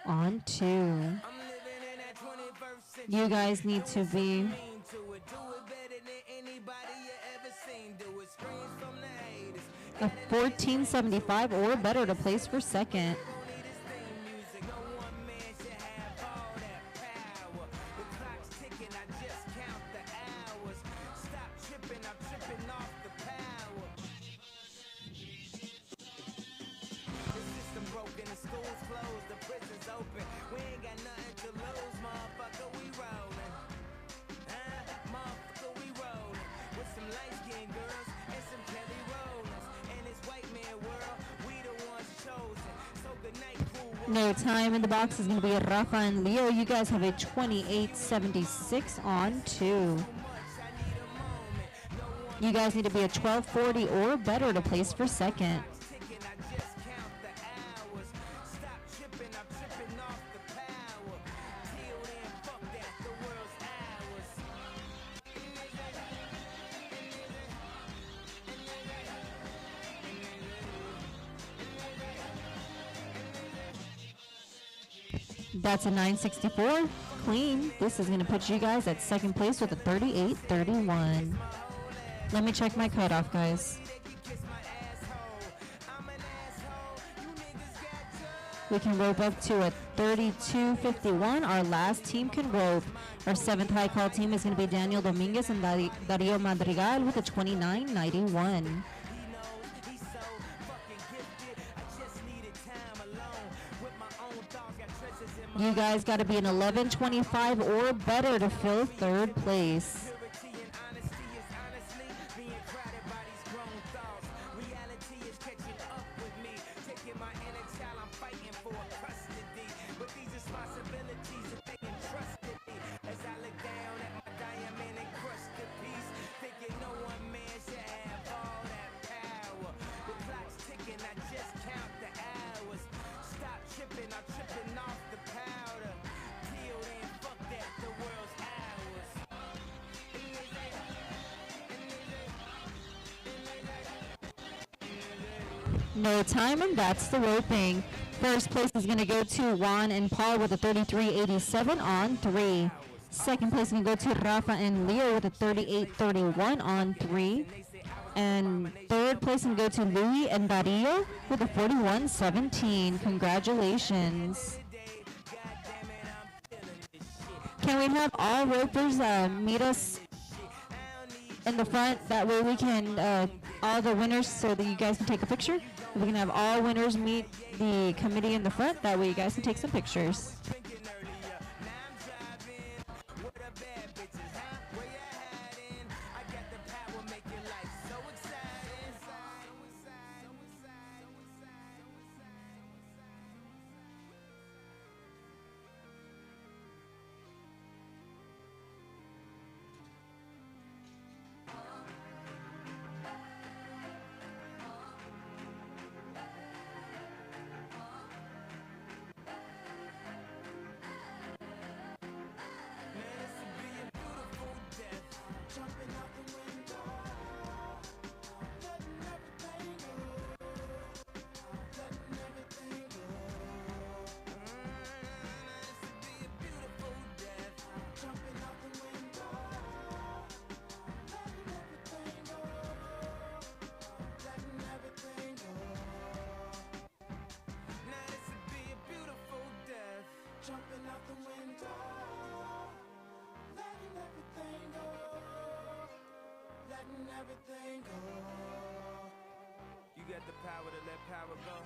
S1: on 2. You guys need to be a 14:75 or better to place for second. No time. In the box is going to be Rafa and Leo. You guys have a 28:76 on 2. You guys need to be a 1240 or better to place for second.
S2: Ticking, I just count the hours. Stop tripping, I'm tripping off the power. Till then, fuck that, the world's ours.
S1: That's a 964. Clean. This is going to put you guys at second place with a 38-31. Let me check my cutoff, guys. We can rope up to a 32-51. Our last team can rope. Our seventh high call team is going to be Daniel Dominguez and Dario Madrigal with a 29-91. You guys got to be an 1125 or better to fill third place.
S2: Purity and honesty is honestly being crowded by these grown thoughts. Reality is catching up with me. Taking my inner child, I'm fighting for custody. But these responsibilities that they entrusted me. As I look down at my diamond and crushed to piece, thinking no one man should have all that power. The clock's ticking, I just count the hours. Stop tripping, I'm tripping off the powder. Till then, fuck that, the world's ours.
S1: No time, and that's the roping. First place is going to go to Juan and Paul with a 33.87 on 3. Second place is going to go to Rafa and Leo with a 38.31 on 3. And third place is going to go to Louis and Dario with a 41.17. Congratulations. Can we have all ropers meet us in the front? That way we can, all the winners, so that you guys can take a picture. We can have all winners meet the committee in the front. That way you guys can take some pictures.
S2: Jumping out the window, letting everything go, letting everything go. You got the power to let power go.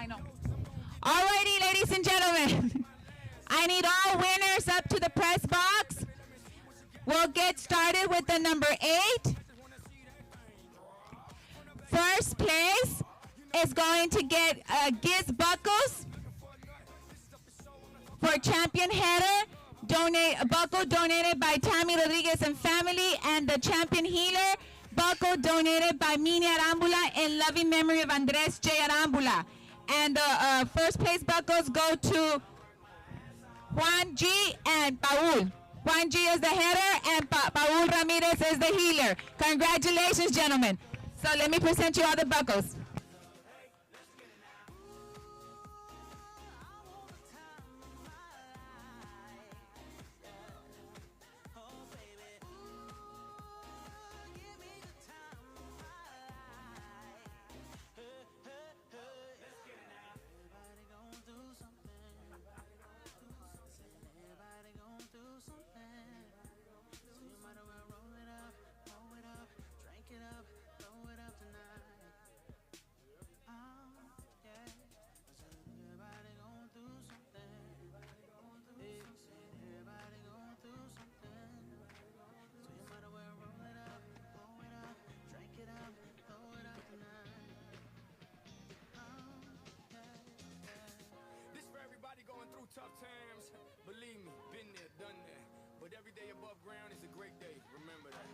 S7: I know. Alrighty, ladies and gentlemen. I need all winners up to the press box. We'll get started with the number 8. First place is going to get Giz Buckles for champion header. Buckle donated by Tammy Rodriguez and family, and the champion healer buckle donated by Mini Arambula in loving memory of Andres J. Arambula. And the first place buckles go to Juan G. and Paul. Juan G. is the header and Paul Ramirez is the healer. Congratulations, gentlemen. So let me present you all the buckles.
S3: This for everybody going through tough times. Believe me, been there, done that. But every day above ground is a great day. Remember that.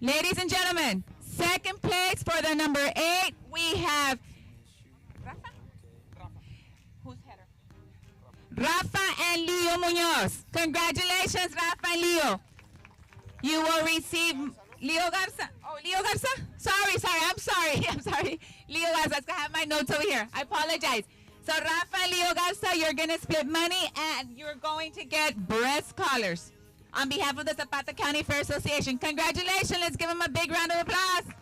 S7: Ladies and gentlemen, second place for the number 8, we have Rafa? Who's header? Rafa and Leo Munoz. Congratulations, Rafa and Leo. You will receive Leo Garza. Oh, Leo Garza? Sorry, I'm sorry. Leo Garza, I have my notes over here. I apologize. So Rafa and Leo Garza, you're going to split money and you're going to get breast collars on behalf of the Zapata County Fair Association. Congratulations. Let's give them a big round of applause.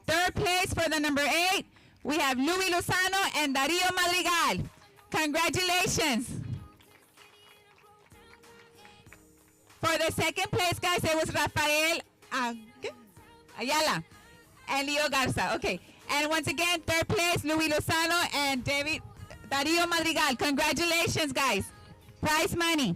S7: Third place for the number 8, we have Louis Lozano and Darío Madrigal. Congratulations. For the second place, guys, it was Rafael Ayala and Leo Garza. Okay. And once again, third place, Louis Lozano and Darío Madrigal. Congratulations, guys. Prize money.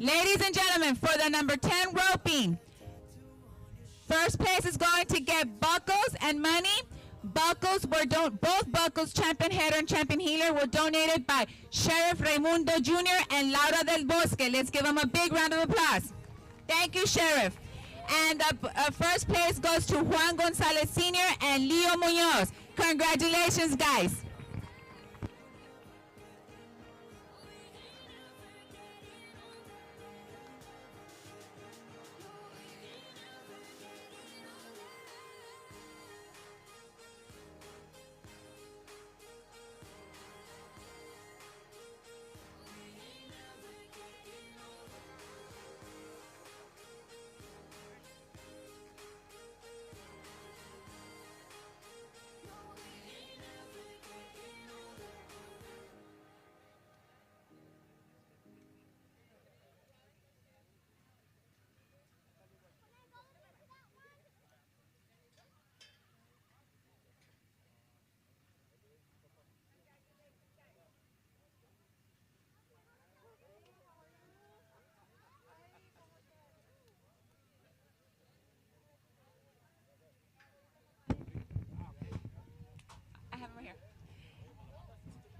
S7: Ladies and gentlemen, for the number 10 roping, first place is going to get buckles and money. Buckles were both buckles, champion header and champion healer, were donated by Sheriff Raimundo Jr. and Laura del Bosque. Let's give them a big round of applause. Thank you, Sheriff. And the first place goes to Juan Gonzalez Sr. and Leo Munoz. Congratulations, guys.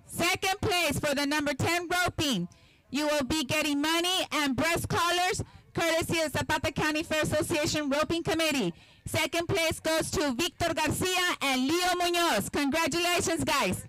S7: Second place for the number 10 roping. You will be getting money and breast collars courtesy of Zapata County Fair Association Roping Committee. Second place goes to Victor Garcia and Leo Munoz. Congratulations, guys.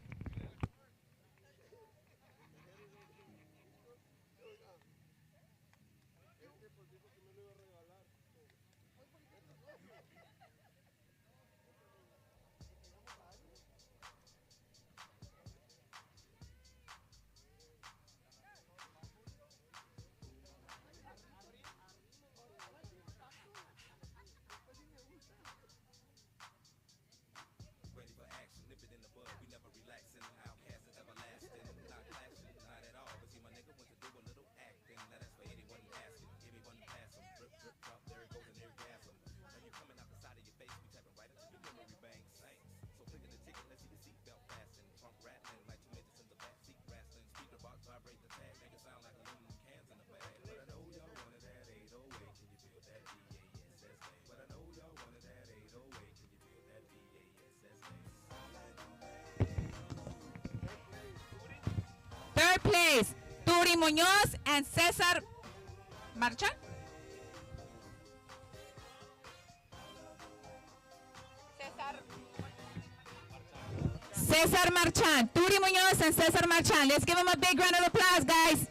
S6: Ready for action, nip it in the bud. We never relaxing. Outcast and everlasting. Not clashing, not at all. But see, my nigga went to do a little acting. Now that's for anyone asking. Anyone pass him. Drip, drip, drop. There it goes and there gas him. Now you coming out the side of your face. We tapping right into your memory bank. Saints. So clicking the ticket, let's see the seatbelt fasten. Trunk rattling like two midgets in the back seat wrestling. Speaker box vibrate the tag. Make it sound like aluminum cans in the bag. But I know y'all wanted that 808. Can you feel that BASS? But I know y'all wanted that 808. Can you feel that BASS?
S7: Third place, Turi Munoz and Cesar Marchan. Cesar Marchan, Turi Munoz and Cesar Marchan. Let's give them a big round of applause, guys.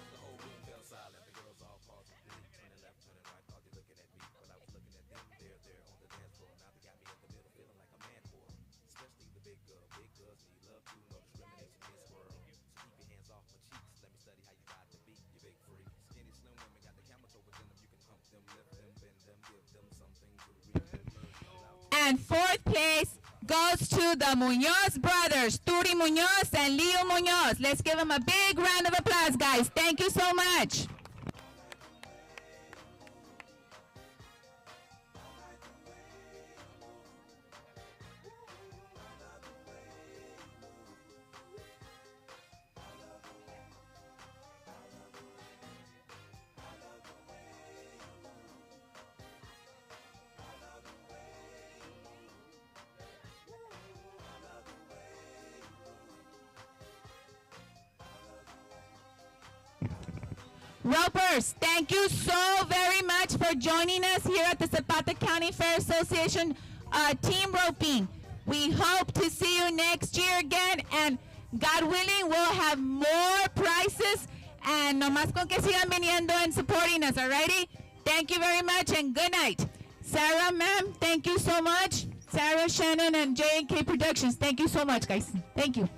S6: The whole room fell silent. The girls all paused and breathed. Turning left, turning right, thought they looking at me, but I was looking at them. There on the dance floor. Now they got me in the middle, feeling like a man whore. Especially the big girl. Big girls need love too, no discrimination in this world. So keep your hands off my cheeks. Let me study how you ride the beat. You big freak. Skinny, slim women got the camel toe within them. You can hump them, lift them, bend them, give them something to read.
S7: And fourth place goes to the Munoz brothers, Turi Munoz and Leo Munoz. Let's give them a big round of applause, guys. Thank you so much. Ropers, thank you so very much for joining us here at the Zapata County Fair Association team roping. We hope to see you next year again, and God willing, we'll have more prizes, and nomás con que sigan viniendo and supporting us, alrighty? Thank you very much, and good night. Sarah, ma'am, thank you so much. Sarah, Shannon, and J&K Productions, thank you so much, guys. Thank you.